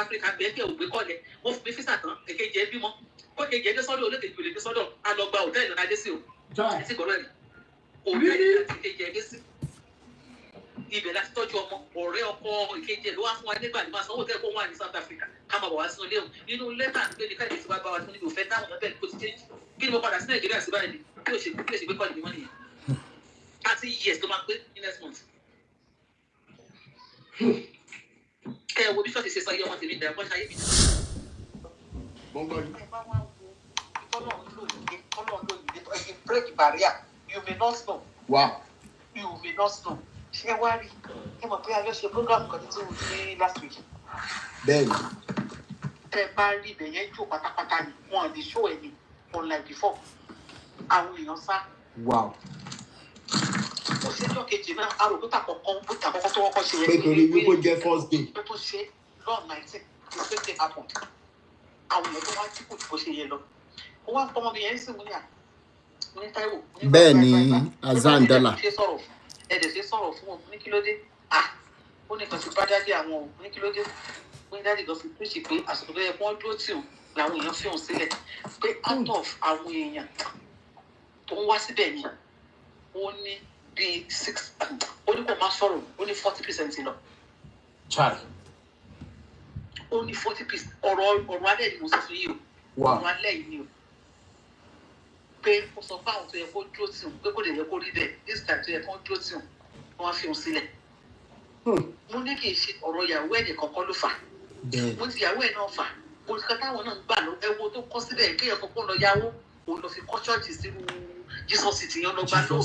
Africa bẹ́ẹ̀ ògbé kọ́lẹ̀ wọ́n fún mi físà tán èkejì ẹ bímọ kó kejì ẹ dé sọ́dọ̀ olókejì olè dé sọ́dọ̀ á lọ gba hòtẹ́ẹ̀lì náà dé sí o ẹtí gbọ́dọ̀ ẹ̀ hòtẹ́ẹ̀lì àti èkejì ẹ dé sí ibẹ̀ láti tọ́jú ọmọ ọ̀rẹ́ ọkọ ìkejì ẹ̀ ló wá fún wa nígbà tí wọ́n sanwó tẹ́ kó wà ní South Africa ká máa bọ̀ wá sínú ilé o nínú lẹ́tà tó ní káyọ̀ tí wọ́n bá wa tó ní òfẹ́ táwọn ọ̀bẹ̀ kó ti change kí ni mo padà sí Nàìjíríà sí báyìí kí ló ṣe gbé kọ́ọ̀lì mi mọ́ nìyẹn 30 years tó máa pé ní next month. Ẹ wo bí ṣọ́ọ̀ṣì ṣe sọ iye ọmọ tèmi dà bọ́ ṣayé mi. Ẹ bá wá wo Ọlọ́run ló yìí ẹ break barrier you may not know. Wow. You may not know. Ṣé wá rí ẹ mọ̀ pé ayọ̀ ṣe program kan tí mo ní last week. Bẹ́ẹ̀ni. Tẹ bá rí ibẹ̀ yẹn jò pátápátá ni wọn lè show ẹni unlike before. Àwọn èèyàn sá. Wow. Ó ṣe ọjọ́ kejì náà a rò pé tàkọ́kọ́ tó wọ́pọ̀ ṣe yẹn. Pé torí wípé jẹ́ first day. Pé tó ṣe lọ́ọ̀ 19 the same thing happened. Àwọn èèyàn tó wá tí kò tí kò ṣe yẹ lọ. Ó wá fọmọ mi yẹn sì mú ní à. Mo ní Táíwò. Bẹ́ẹ̀ni Azandala. Ẹ̀dẹ̀ ṣe sọ̀rọ̀ fún wọn ní kí ló dé? Ó ní kan ti bá dájú àwọn òun ní kí ló dé? Ó ní dájú kan fi pèsè pé àsìkò tó yẹ kí wọ́n dúró tì ó làwọn èèyàn fi hàn sílẹ̀ pé out of àwọn èèyàn tó ń wá síbẹ̀ ni ó ní bíi 6 ó ní kò má sọ̀rọ̀ ó ní 40% lọ. Chai. Ó ní 40% ọ̀rọ̀ alẹ́ ni mo sọ fún yìí o. Ọ̀rọ̀ alẹ́ yìí ni o. Pé ó sọ fún àwọn tó yẹ kó dúró tì ó pé kó lè yẹ kó rí bẹ́ẹ̀ this time tó yẹ kó dúró tì ó wọ́n fi hàn sílẹ̀. Mo ní kì í ṣe ọ̀rọ̀ ìyàwó ẹ̀ nìkan kọ́ ló fà. Mo ti ìyàwó ẹ̀ náà fà. Olùkọ́ táwọn náà ń gbà lọ ẹwọ́ tó kọ́ síbẹ̀ kéèyàn kọ́kọ́ lọ yáwó òun lọ fi kọ́ ṣọ́ọ̀ṣì sínú Jesus City yẹn lọ gbà lọ.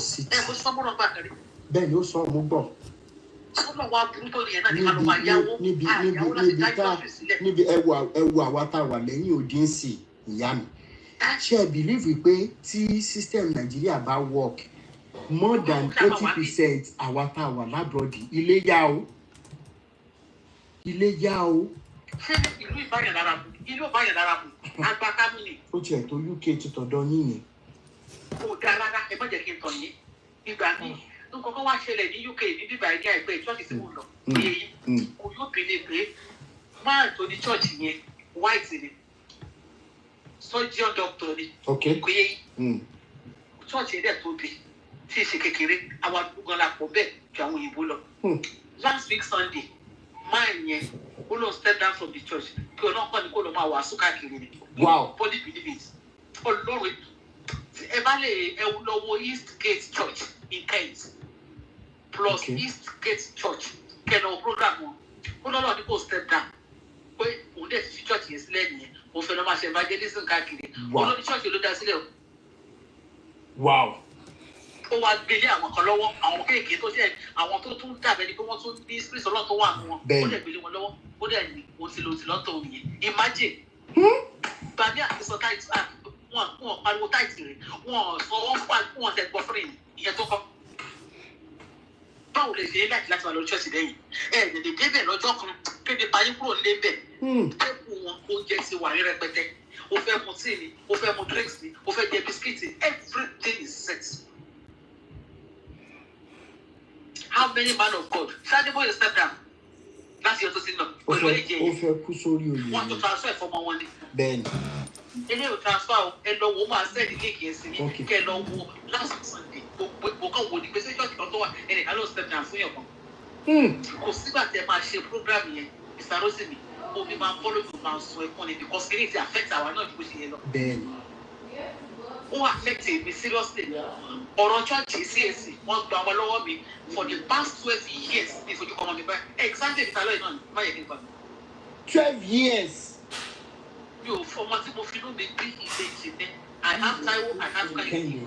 Mo sọ mọ́nà gbà kárí. Bẹ́ẹ̀ni ó sọ mo gbọ́. Sọ́nà wa burú tó yẹn náà ní ká ló máa yáwó. Níbi ẹwù àwa tá a wà lẹ́yìn òdìǹsì ìyá mi. Ṣé ẹ believe pé tí system Nigeria bá work more than 80% àwa tá a wà lábroadì ilé yá o. Ilé yá o. Ṣé ìlú ìbáyàn lára mu? Ìlú ìbáyàn lára mu. Àgbà kámú ni. Ó tiẹ̀ tó UK ti tọ̀dọ̀ yín yẹn. Kò dáa rárá ẹ má jẹ́ kí n tàn yín. Ìgbà míì nǹkan wá ṣẹlẹ̀ ní UK ní bíbá ilé àìpẹ́ ìjọ́sì tí mo lọ. Èyí kò yóò bèèrè pé máa tó ní church yẹn white ni. Surgeon doctor ni. Kò yẹ yìí. Church yẹn dẹ̀ tóbi tí ì ṣe kékeré àwọn àdúgbò la pọ̀ bẹ́ẹ̀ ju àwọn òyìnbó lọ. Last week Sunday máa yẹn ó lọ step down from the church kí ọlọ́pàá ní kó lọ máa wàásù káàkiri ni. Wow. Body believe it. Ọlọ́run ẹ bá lè ẹ lọ́wọ́ East Gate Church in Kent plus East Gate Church kẹ́nà program wọn ó lọ́lọ́ ní kó step down pé òun dẹ̀ fi church yẹn sílẹ̀ nìyẹn òun fẹ́ lọ́ máa ṣe evangelism káàkiri olórí church ló dá sílẹ̀ o. Wow. Ó wá gbélé àwọn kan lọ́wọ́ àwọn kéèké tó jẹ́ àwọn tó tún dàbẹ̀ ni pé wọ́n tún ní spirit ọlọ́run tó wà nù wọn ó dẹ̀ gbélé wọn lọ́wọ́ ó dẹ̀ ní òun ti lọ́tọ̀ nìyẹn imagine. Bàbá àti sọ táìtì wọn pariwo táìtì rẹ̀ wọn sọ wọn tẹ̀ gbọ́ fún ìyẹn tó kọ́. Báwo lè ṣe é láti máa lọ ṣọ́ọ̀ṣì lẹ́yìn lè débẹ̀ lọ́jọ́ kan kéde parí kúrò lébẹ̀ tẹ́kù wọn oúnjẹ ti wà ní rẹpẹtẹ o fẹ́ mu tíì ni o fẹ́ mu drinks ni o fẹ́ jẹ bisikíìtì everything is set. How many man of God ṣáájú bóyá step down láti ọtún sí náà pẹ̀lú ẹ̀jẹ̀ yẹn ó fẹ́ kú sórí oyè wọ́n tó transfer ẹ̀fọ́mọ wọn ni. Bẹ́ẹ̀ni. Ilé ò transfer ẹ lọ wo máa sẹ́ẹ̀dì léèkì ẹ̀sìn ní kẹ́ ẹ lọ wo last Sunday gbogbo kan wo ni pé sẹ́jọ́ kan tó wà ẹnìkan ló step down fún yàn kan. Kò sígbà tẹ máa ṣe program yẹn Mr. Rosimi omi máa ń follow you máa ń sun ẹkún ni because kí ni ti affect àwa náà ju bó ṣe yẹ lọ. Bẹ́ẹ̀ni. Ó affect me seriously. Ọ̀rọ̀ church CAC wọ́n gba wọn lọ́wọ́ mi for the past 12 years ní ìfojú kan wọn mi báyìí. Exactly ìta lọ́yìn náà ni má yẹ kí n gbà. 12 years. Mi ò fọmọ tí mo fi inú mi bí ìbejì ní. I have Táíwò, I have Kẹ́hìndé.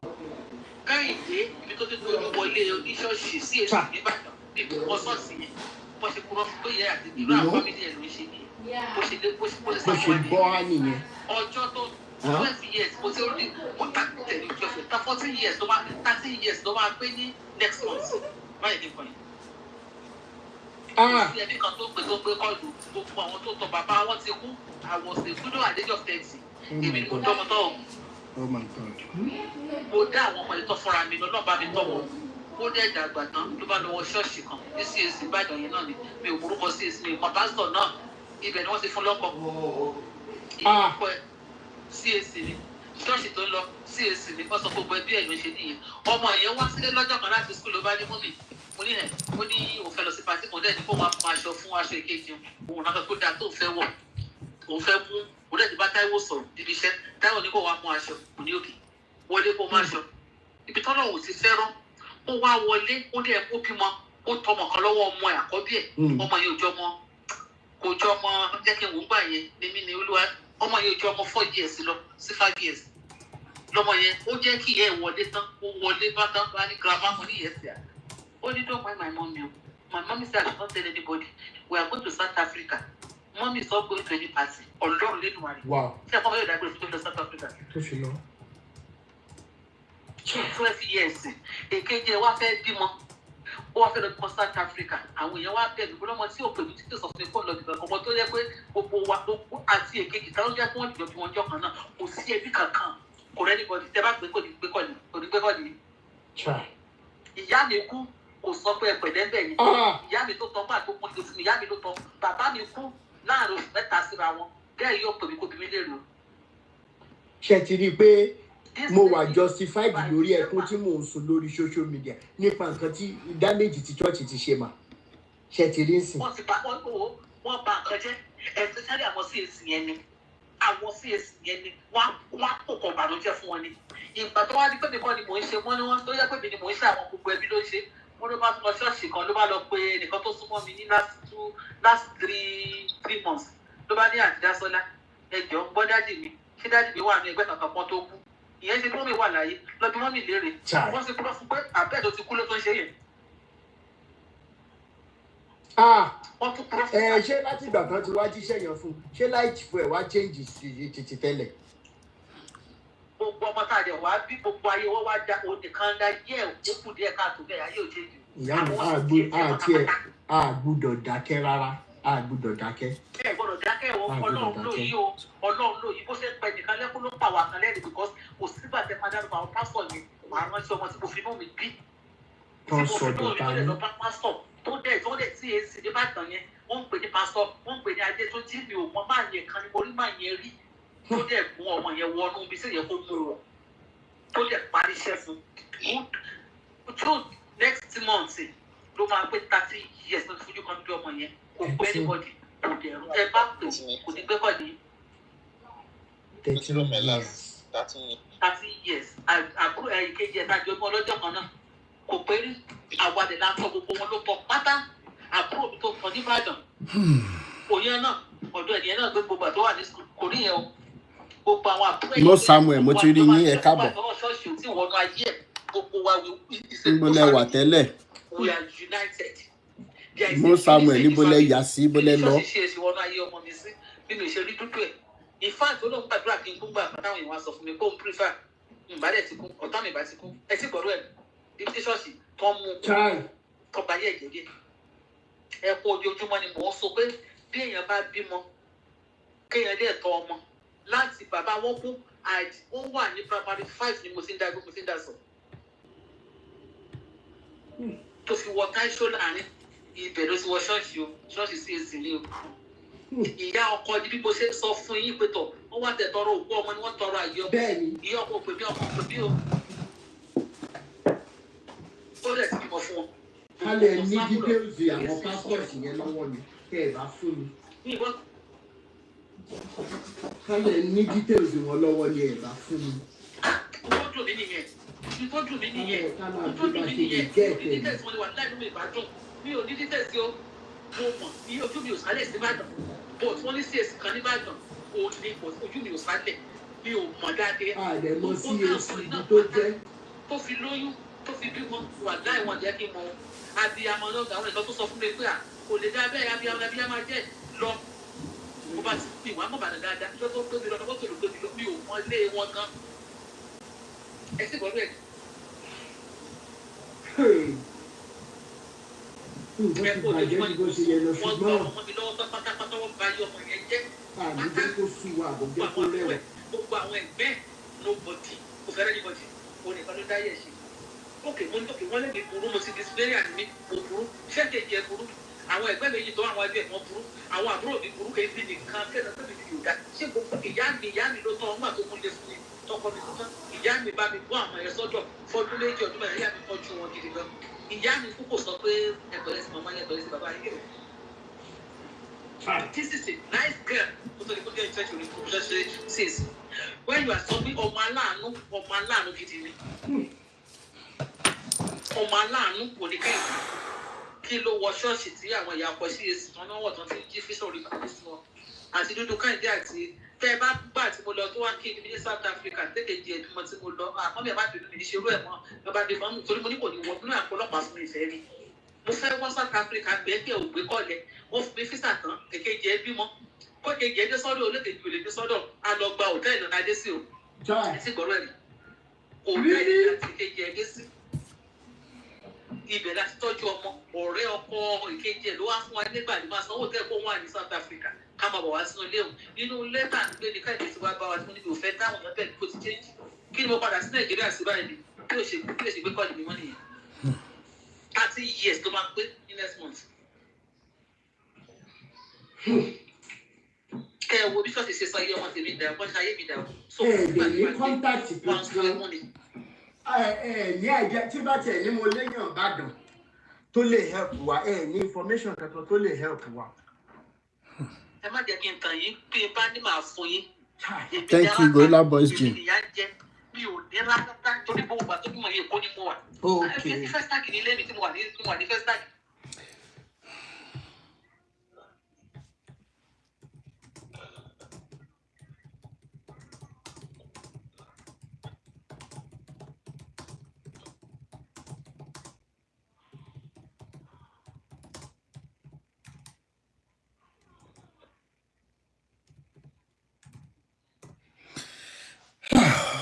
Kẹ́hìndé ibi tó ti tó wọlé oníṣọ́ọ̀ṣì CAC nígbàdàn ní ìbùkún ṣọ́ọ̀ṣì yẹn. Wọ́n ṣe kúrọ́ fún bóyá àti ìlú àwọn fámìlì ẹ̀ ló ń ṣe nìyẹn. Bó ṣe bọ́ á nìyẹn. Ọjọ́ tó 12 years mo ti rí mo ta tẹ̀lé 12 ta 14 years tó máa 13 years tó máa gbé ní next month báyìí ní kọ́ni. Ṣé ẹbí kan tó gbé kọ́ọ̀lù gbogbo àwọn tó tọ bàbá wọn ti kú àwọn ṣe gbúdọ̀ àdéjọ́ 30 èmi ni mo dọ́mọ tọ́ ọ̀hún. Oh my God. Mo dá àwọn ọmọ ìtọ́ fúnra mi lọ́nà bá mi tọ́ wọn. Ó dẹ̀ dàgbà tán ló bá lọ wọ ṣọ́ọ̀ṣì kan ní CAC Ìbàdàn yẹn náà ni mi ò morúkọ CAC mi ìmọ̀ pásítọ̀ náà ibẹ̀ ni wọ́n ti fún lọ́kọ̀ ìyókù ẹ̀ CAC ni ṣọ́ọ̀ṣì tó ń lọ CAC ni wọ́n sọ gbogbo ẹbí ẹ̀ ló ṣe nìyẹn ọmọ yẹn wá sílé lọ́jọ́ kan láti skul ló bá ní mọ́mì mo ní ẹ̀ ó ní òun fẹ́ lọ sí pàtí mo dẹ̀ ní kó wọn mú aṣọ fún aṣọ ìkejì òun náà kó dáa tó fẹ́ wọ̀ òun fẹ́ mú òun dẹ̀ ti bá Táíwò sọ̀rọ̀ níbi iṣẹ́ Táíwò ní kó wá mú aṣọ kò ní òkè wọlé kó má aṣọ ibi tọ́lọ̀ ò ti fẹ́ràn ó wá wọlé ó dẹ̀ kó bímọ ó tọmọ kan lọ́wọ́ ọmọ ẹ̀ àkọ́bí ẹ̀ ọmọ yìí ò jọ mọ́ kò jọ ọmọ jẹ́ kí n wò ó gbà yẹn ní ní Olúwa ọmọ yìí ò jọ ọmọ 4 years lọ sí 5 years lọmọ yẹn ó jẹ́ kí ìyá ẹ̀ wọlé tán ó wọlé bá tán bá ní grandma mo ní yẹsẹ̀ ó ní don't mind my mommy o my mommy said I should not tell anybody we are going to South Africa mommy is not going to any party ọlọ́run lẹ́nu wa rẹ̀ ṣé ẹ̀kọ́ yóò dágbére fún tó lọ South Africa. tó fi lọ. 12 years èkejì ẹ̀ wá fẹ́ bímọ ó wá fẹ́ lọ bímọ South Africa àwọn èèyàn wá bẹ̀rù pé lọ́mọ tí òpè mi tí kò sọ fún mi kó lọ bìbẹ̀ ọmọ tó yẹ pé gbogbo wa gbogbo àti èkejì táwọn jẹ́ kí wọ́n jọ bí wọ́n jọ kan náà kò sí ẹbí kankan kò rẹ́ni bọ́dí tẹ́ bá gbé kò ní gbé kọ́ ni. ìyá mi kú kò sọ pé ẹ̀pẹ̀lẹ́ bẹ̀ ni ìyá mi tó tọ́ pé àgbókò ní oṣù mi ìyá mi ló tọ́ bàbá mi kú láàrin oṣù 3 síra wọn bẹ́ẹ̀ yóò pè mí kó bí mi lérò. ṣé ti rí i pé mo wà justified lórí ẹkún tí mò ń sùn lórí social media nípa nǹkan tí damage tí church ti ṣe mà ṣe ti rí nsìn. wọ́n bà nǹkan jẹ́ especially àwọn CAC yẹn ni wọ́n kò kọ̀ bànújẹ́ fún wọn ni ìgbà tó wá ní pé nìkan ni mò ń ṣe wọ́n ní wọ́n tó yẹ pé mi ni mò ń ṣe àwọn gbogbo ẹbí ló ń ṣe wọ́n ló bá lọ ṣọ́ọ̀ṣì kan ló bá lọ pé nìkan tó súnmọ́ mi ní last 3 months ló bá ní àti Dásọ́lá ẹjọ́ gbọ́ dádì mi ṣé dádì mi wà ní ẹgbẹ́ kankan kan tó kú ìyẹn ṣe kí mọ́mì wà láyé lọ́bí mọ́mì léèrè wọ́n ṣe kúrọ́ fún pé àbẹ́ẹ̀ tó ti kú ló tó ń ṣe yẹn. ṣé láti ìgbà kan ti wá jíṣẹ́ yẹn fún ṣé láìjì fún ẹ̀ wá change títí tẹ́lẹ̀. gbogbo ọmọ tá a dẹ̀ wá bí gbogbo ayé wọ́n wá da onìkan dá yẹ́ ò kú díẹ̀ káàtó bẹ́ẹ̀ ayé ò change. ìyá mi àgbùdọ̀ dákẹ́ rárá àgbùdọ̀ dákẹ́. ẹ gbọ́dọ̀ dákẹ́ o Ọlọ́run ló yí o Ọlọ́run ló yí bó ṣe ń pẹ nìkan lẹ́kún ló pa wà kan lẹ́rìí because kò sígbà tẹ padà lọ àwọn pásítọ̀ yẹn màá rántí ọmọ tí mo fi inú mi bí. tó ń sọ dọ̀tà ní. pásítọ̀ tó dẹ̀ CAC nìbàdàn yẹn wọ́n ń pè ní pásítọ̀ wọ́n ń pè ní adé tó jí mi ò mọ máa yẹn kan ní orí máa yẹn rí tó dẹ̀ mú ọmọ yẹn wọnú ibi tí yẹn kó mú wọn tó dẹ̀ parí iṣẹ́ fún tó next month ló máa pé 30 years ló ti fojú kan bí ọmọ yẹn kò pé anybody kò dẹ̀ ẹ bá pè kò ní gbẹ́kọ̀ ní. 30 years àbúrò ìkejì ẹ̀ta jọ mọ́ ọlọ́jọ́ kan náà kò pé rí àwàdẹ̀ láńtọ́ gbogbo wọn ló tọ́ pátá àbúrò mi tó tọ́ nìbàdàn òye náà ọ̀dọ̀ ẹ̀yẹ náà gbé gbogbo àtọ́wà ní sukùl kò rí yẹn o gbogbo àwọn àbúrò mo Samuel mo ti rí yín ẹ káàbọ̀ níbolẹ̀ wà tẹ́lẹ̀ mo Samuel níbolẹ̀ yà sí níbolẹ̀ lọ. ìfáàtì olóhùn gbàdúrà kí n kún gbà táwọn èèyàn wá sọ fún mi kó n prefer ìbálẹ̀ ti kún ọ̀tá mi ìbá ti kún ẹ sì gbọ́dọ̀ ẹ̀ ibi tí ṣọ́ọ̀ṣì tó ń mú tọ́ba yẹ̀ ẹ̀jẹ̀ díẹ̀ ẹ kó ojoojúmọ́ ni mò ń sọ pé bí èèyàn bá bímọ kéèyàn dẹ̀ tọ́ ọmọ láti bàbá wọn kú ó wà ní primary 5 ni mo ti ń dá sọ tó fi wọ táìṣó láàrin ibẹ̀ ló ti wọ ṣọ́ọ̀ṣì o ṣọ́ọ̀ṣì CAC ní o ìyá ọkọ ní bí mo ṣe sọ fún yín pé tọ̀ wọ́n wá tẹ̀ tọrọ òkú ọmọ ni wọ́n tọrọ àyè ọmọ ìyá ọkọ òpè bí ọmọ òpè bí o ó rẹ̀ ti bímọ fún wọn. ká lè ní details àwọn passport yẹn lọ́wọ́ ni kẹ́ ẹ̀ bá fún mi. ká lè ní details wọn lọ́wọ́ ni ẹ̀ bá fún mi. owó dùn mí nìyẹn ìtọ́jú mi nìyẹn ìtọ́jú mi nìyẹn ní details wọn ni wà láì nínú ìbádùn mi ò ní details o mo mọ̀ iye ojú mi ò sálẹ̀ sí Ìbàdàn but wọ́n ní CAC kan ní Ìbàdàn ojú mi ò sálẹ̀ mi ò mọ̀ dáadé. àdèmọ CAC ibi tó jẹ́. tó fi lóyún tó fi bímọ wà láì wọ́n jẹ́ kí n mọ abiyamọ náà àwọn ìtọ́ tó sọ fún mi pé kò lè dá bẹ́ẹ̀ abiyamọ jẹ́ lọ mo bá ti pè wọ́n á mọ̀ bàdàn dáadáa lọ́tọ́ tó mi lọ lọ́tọ́ tó lè gbé mi lọ mi ò mọ ilé wọn gan ẹ sì gbọ́dọ̀ ẹ̀. nǹkan ti bàjẹ́ ní bó ṣe yẹ lọ ṣùgbọ́n ọmọ mi lọ́wọ́ pátápátá wọ́n bá yọ ọmọ yẹn jẹ́ àdúgbò kó sùn wà àbòjẹ́ kó rẹwà. gbogbo àwọn ẹgbẹ́ nobody kò fẹ́rẹ́ anybody o nìkan ló dáyẹ̀ ṣe. ókè mo ní ókè wọ́n lè mi burú mo ti disciplinarian mi mo burú ṣẹ́ẹ̀kejì ẹ burú àwọn ẹgbẹ́ méjì tó àwọn ẹgbẹ́ wọn burú àwọn àbúrò mi burú èmi nìkan kẹ́nà tó mi fi yòó dá ṣé gbogbo ìyá mi ló tán ọgbà tó kún lé fún mi tọkọ mi tó tán ìyá mi bá mi gbọ́ àwọn ẹ̀ sọ́dọ̀ fọdún méjì ọdún mẹ́rin ìyá mi tọ́jú wọn gidi gan ìyá mi kúkò sọ pé ẹ̀tọ́lẹ́ sí màmá ẹ̀tọ́lẹ́ sí bàbá yìí this is a nice girl tó tó ní kó jẹ́ ìtẹ́jú ní kó jẹ́ sí èsì when you are sọ pé ọmọ aláàánú gidi ni ọmọ aláàánú kò ní kéèké kí ló wọ ṣọ́ọ̀ṣì tí àwọn ìyá ọkọ̀ sí èsì tán náà wọ̀ tán ti jí fíṣọ̀ rí bàbá sí wọn àti dúdú káyìndé àti tẹ́ ẹ bá gbà tí mo lọ tó wá kí ní South Africa tẹ́kẹ̀ di ẹ̀dùnmọ́ tí mo lọ àmọ́ mi ẹ̀ má bínú mi ní ṣerú ẹ̀ mọ́ bàbá dé fún mi torí mo ní kò ní wọ nínú àpọ̀lọpàá fún mi ìfẹ́ rí mo fẹ́ wá South Africa gbẹ́gbẹ́ ògbé kọ́lẹ̀ wọ́n fún mi físà tán èkejì ẹ bímọ kó kejì ẹ dé sọ́dọ̀ olókejì olè dé sọ́dọ̀ a lọ gba hòtẹ́ẹ̀lì náà dé sí o ẹ sì gbọ́rọ̀ ẹ̀ hòtẹ́ẹ̀lì àti èkejì ẹ dé sí ibẹ̀ láti tọ́jú ọmọ ọ̀rẹ́ ọkọ ìkejì ẹ̀ ló wá fún wa nígbà tí máa sanwó tẹ́ kó wà ní South Africa ká máa bọ̀ wá sínú ilé òun nínú lẹ́tà ń gbé ní káyọ̀dé tí wàá bá wa tí mo níbi òfẹ́ táwọn ọ̀nà bẹ́ẹ̀ kó ti change kí ni mo padà sí Nàìjíríà sí báyìí kí ló ṣe gbé kọ́ọ̀lù mi mọ́ nìyẹn 30 years tó máa pé ní next month. Kẹ wo bí ṣọ́ọ̀ṣì ṣe sọ iye ọmọ tèmi dà wọ́n ṣe ayé mi dà so ní kọ́ńtàkì kankan ní ẹ̀jẹ̀ tí bá tiẹ̀ ní mo léyàn Ìbàdàn tó lè help wa ní information kankan tó lè help wa. Ẹ má jẹ́ kí n tàn yín pé bá ní màá fún yín. Thank you Gorilla Boys Gym. Mi ò ní rárá torí gbogbo ìgbà tó bímọ yìí kó ní mo wà. Okay. First tag ní ilé mi tí mo wà ní first tag.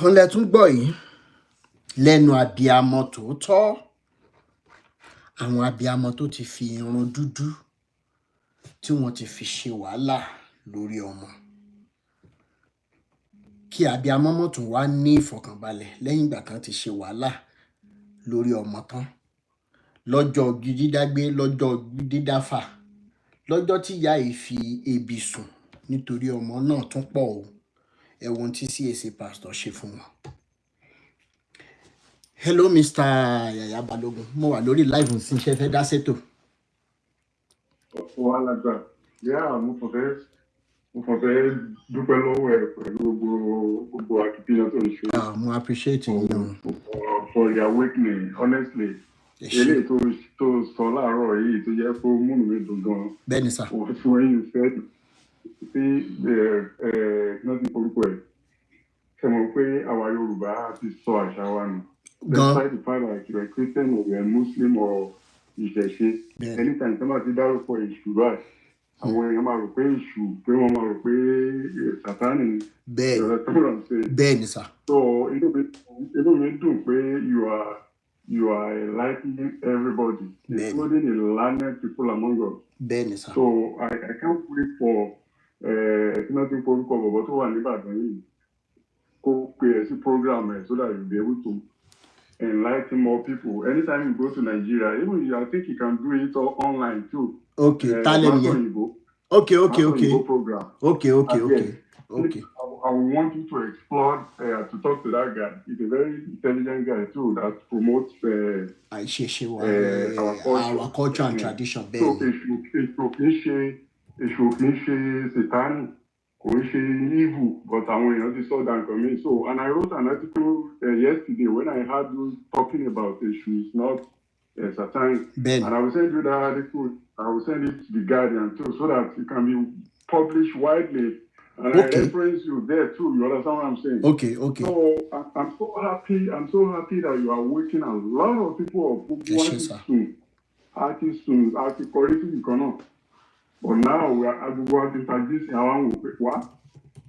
Wọ́n lẹ tún gbọ́ yìí lẹ́nu abiyamọ tòótọ́ àwọn abiyamọ tó ti fi irun dúdú tí wọ́n ti fi ṣe wàhálà lórí ọmọ kí abiyamọ mọ̀ tún wá ní ìfọ̀kànbalẹ̀ lẹ́yìn ìgbà kan ti ṣe wàhálà lórí ọmọ tán lọ́jọ́ dídágbé lọ́jọ́ dídáfà lọ́jọ́ tí ìyá yìí fi ebi sùn nítorí ọmọ náà tún pọ̀ o ẹ̀wọ̀n tí CAC pastor ṣe fún wọn. Hello Mr. Yaya Balogun mo wà lórí live nsìn ṣe fẹ́ dá sétò. Ọ̀pọ̀ alágbà yá mo kàn fẹ́ dúpẹ́ lọ́wọ́ ẹ̀ pẹ̀lú gbogbo akitiyan tó ń ṣe. Mo appreciate you. For the awakening honestly eléyìí tó sọ láàárọ̀ yìí tó jẹ́ pé ó múnú mi dùn gan-an. Bẹ́ẹ̀ni sá. Òfin ẹ̀yìn fẹ́ sí nothing orúkọ ẹ̀ ṣe mọ̀ pé àwa Yorùbá ti sọ àṣà wa nù. Despite the fact that you are Christian or you are Muslim or ìṣẹ̀ṣe anytime tí wọ́n ti dárúkọ èṣù báyìí àwọn èèyàn máa rò pé èṣù pé wọ́n máa rò pé Sátánì ni. Bẹ́ẹ̀ni sá. So inú mi dùn pé you are enlightening everybody including the learned people among us. Bẹ́ẹ̀ni sá. So I can't wait for nothing orúkọ bọ̀bọ̀ tó wà níbàdàn yìí kó pe ẹ̀ sí program ẹ̀ so that you be able to enlighten more people. Anytime you go to Nigeria, even I think you can do it all online too. Okay, talent you. Okay. Program. Okay. I want you to explore to talk to that guy. He's a very intelligent guy too that promotes our culture and tradition. So èṣù kìí ṣe Sátánì kò ń ṣe evil but àwọn èèyàn ti sọ that nǹkan mi. So and I wrote an article yesterday when I heard you talking about èṣù is not Satan. And I will send you that article. I will send it to the Guardian too so that it can be published widely. And I reference you there too. You understand what I'm saying? Okay. So I'm so happy. I'm so happy that you are waking a lot of people up who want soon. But now we are going to introduce our own what?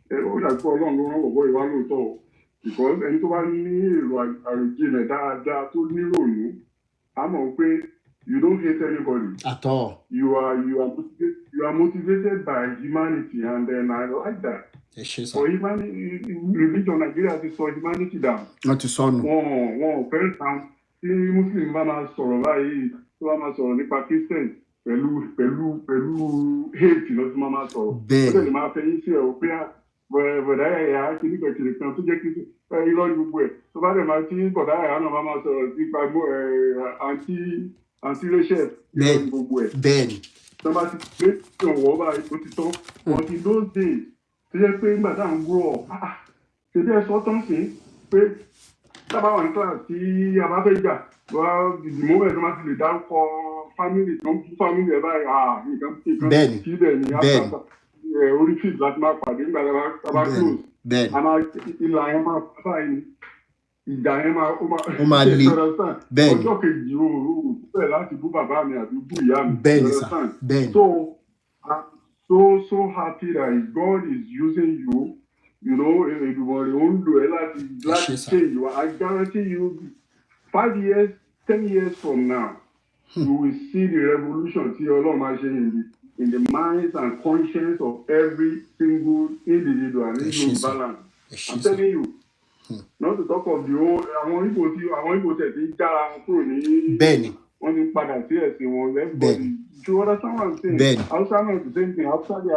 That's for long boy one to because ẹni tó bá ní èrò àròjinlẹ̀ dáadáa tó nírònú I'm okay. You don't hate anybody at all. You are motivated by humanity, and then I like that. For humanity, religion Nigeria is for humanity down. Not to son. One very time, Muslim bá máa sọ̀rọ̀ báyìí, tó bá máa sọ̀rọ̀ nípa Christian, pẹ̀lú hate lọ sí máa sọ̀rọ̀. Ó tẹ̀lé máa fẹ́ yín sí ẹ̀ o pé bọ̀dá ẹ̀yà kìnnìkan kan tó jẹ́ kí irọ́ ní gbogbo ẹ̀ tó bá dẹ̀ máa tí bọ̀dá ẹ̀yà náà máa sọ̀rọ̀ nípa àǹtí Rachel irọ́ ní gbogbo ẹ̀. Bẹ́ẹ̀ni. Tó bá ti gbé ìwọ̀ bá ó ti tán. But in those days tó jẹ́ pé nígbà tá à ń grow up ṣe bí ẹ sọ tán sí pé tábà wà ní class tí a bá fẹ́ jà wá the moment tó máa ti lè dárúkọ family tó ń fún family ẹ̀ báyìí nǹkan kí bẹ́ẹ̀ ni after orí feed láti máa pàdé nígbà tá a bá close àmà ìlà yẹn máa báyìí ìjà yẹn ó máa le bẹ́ẹ̀ ni ọjọ́ kejì o bẹ́ẹ̀ láti bú bàbá mi àti bú ìyá mi bẹ́ẹ̀ ni sà bẹ́ẹ̀ ni. So I'm so happy that God is using you. You know, everybody won't do it like change you. I guarantee you 5 years, 10 years from now, you will see the revolution in the minds and conscience of every single individual and in balance. I'm telling you, not to talk of the whole, àwọn Igbo tẹ̀ tí jára wọn kúrò ní bẹ́ẹ̀ni wọ́n ti padà sí ẹ̀sìn wọn everybody. Do you understand what I'm saying? Bẹ́ẹ̀ni. Hausa náà the same thing. Hausa they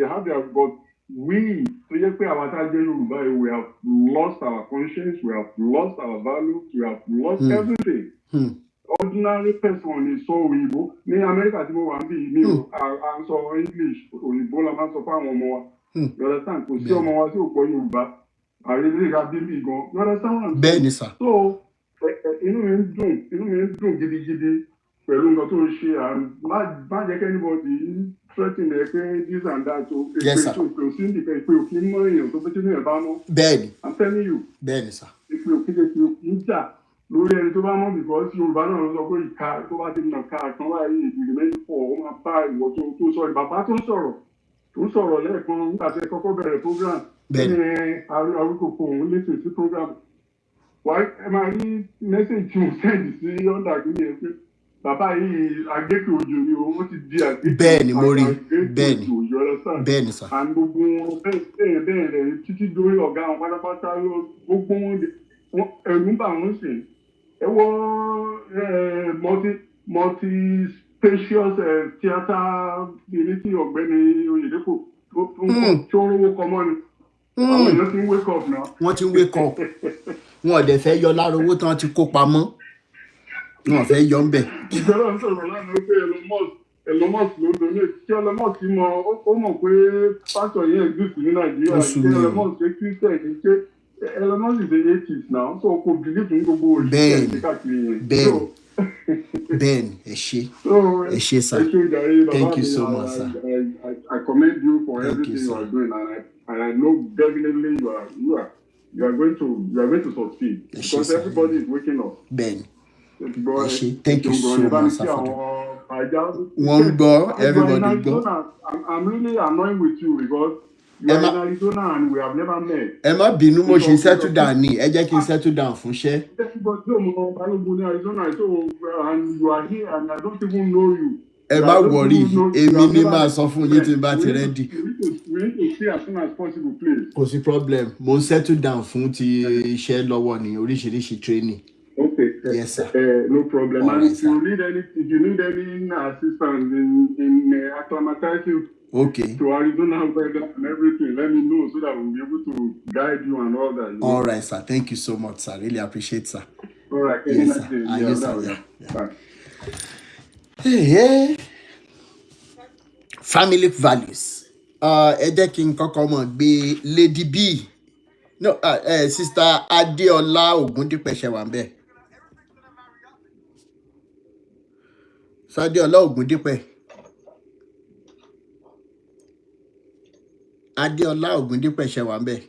have their but we tó yẹ pé àwọn atájẹ́ Yorùbá we have lost our conscience, we have lost our values, we have lost everything. Ordinary person ní sọ òyìnbó ní Amẹ́ríkà tí mo wà ń bí mi ò à ń sọ English òyìnbó la máa ń sọ fún àwọn ọmọ wa. You understand? Kò sí ọmọ wa tí ò gbọ́ Yorùbá àrídìrí ìka bíbí gan. You understand what I'm saying? Bẹ́ẹ̀ni sà. So inú mi ń dùn gidigidi pẹ̀lú nǹkan tó ń ṣe má jẹ́ kí anybody threaten ẹ pé this and that o pé o sí nìkan pé o kì í mọ èèyàn tó fẹ́ tí ní ẹ̀ bá mọ́. Bẹ́ẹ̀ni. I'm telling you. Bẹ́ẹ̀ni sà. Pé o kì í jà lórí ẹni tó bá mọ́ because Yorùbá náà ló sọ pé ìka tó bá ti nà ká kan báyìí ìdílé méjì pọ̀ ó máa bá ìwọ tó sọ bàbá tó sọ̀rọ̀ lẹ́ẹ̀kan nígbà tí ẹ kọ́kọ́ bẹ̀rẹ̀ program. Bẹ́ẹ̀ni. Arúgbó òun lẹ́sìn sí program. Why am I message tí mo send sí ọ̀dà kìíní ẹ pé bàbá yìí agbẹ́kẹ̀ òjò ni owó ti di agbẹ́kẹ̀ bẹ́ẹ̀ni mo rí bẹ́ẹ̀ni bẹ́ẹ̀ni sà. and gbogbo bẹ́ẹ̀ rẹ̀ títí dórí ọ̀gá wọn pátápátá gbogbo wọn ẹ̀rù ń bà wọ́n sìn ẹ wọ multi-spacious theatre ilé tí ọ̀gbẹ́ni Oyèdépò tó ń rówó kọmọ́ ni àwọn èèyàn ti ń wake up now. Wọ́n ti ń wake up wọn ò dẹ̀ fẹ́ yọ lára owó tí wọ́n ti kó pamọ́ wọn ò fẹ́ yọ ń bẹ̀. ìjọba ń sọ̀rọ̀ lánàá pé Elon Musk ló donate kí Elon Musk ó mọ̀ pé pásọ̀ yẹn exist ní Nàìjíríà kí Elon Musk ṣe Christian ní ṣe Elon Musk is a atheist now so kò believe ní gbogbo òṣìṣẹ́ káàkiri yẹn. Bẹ́ẹ̀ni ẹ ṣé sir. Thank you so much sir. I commend you for everything you are doing and I know definitely you are going to succeed because everybody is waking up. Bẹ́ẹ̀ni. Thank you so much sir. Wọ́n gbọ́ everybody gbọ́. I'm really annoyed with you because you are in Arizona and we have never met. Ẹ má bínú mo ṣe settle down ni ẹ jẹ́ kí n settle down fún iṣẹ́. And you are here and I don't even know you. Ẹ má worry èmi ní máa sọ fún yín tí n bá ti ready. We need to see as soon as possible please. Kò sí problem mo ń settle down fún ti iṣẹ́ lọ́wọ́ ní oríṣiríṣi training. Okay. Yes sir. No problem. All And right, if you need any assistance in acclimatizing to Arizona weather and everything, let me know so that we'll be able to guide you and all that. All right, sir. Thank you so much, sir. Really appreciate, sir. All right. Yes, sir. Yes, sir. Yeah. Bye. Hey. Family values. Ẹ jẹ́ kí n kọ́kọ́ mọ̀ gbé Lady B. No, Sister Adeola Ogundipe ṣe wà ńbẹ̀. Adeola Ogundipe. Adeola Ogundipe ṣe wà ńbẹ̀.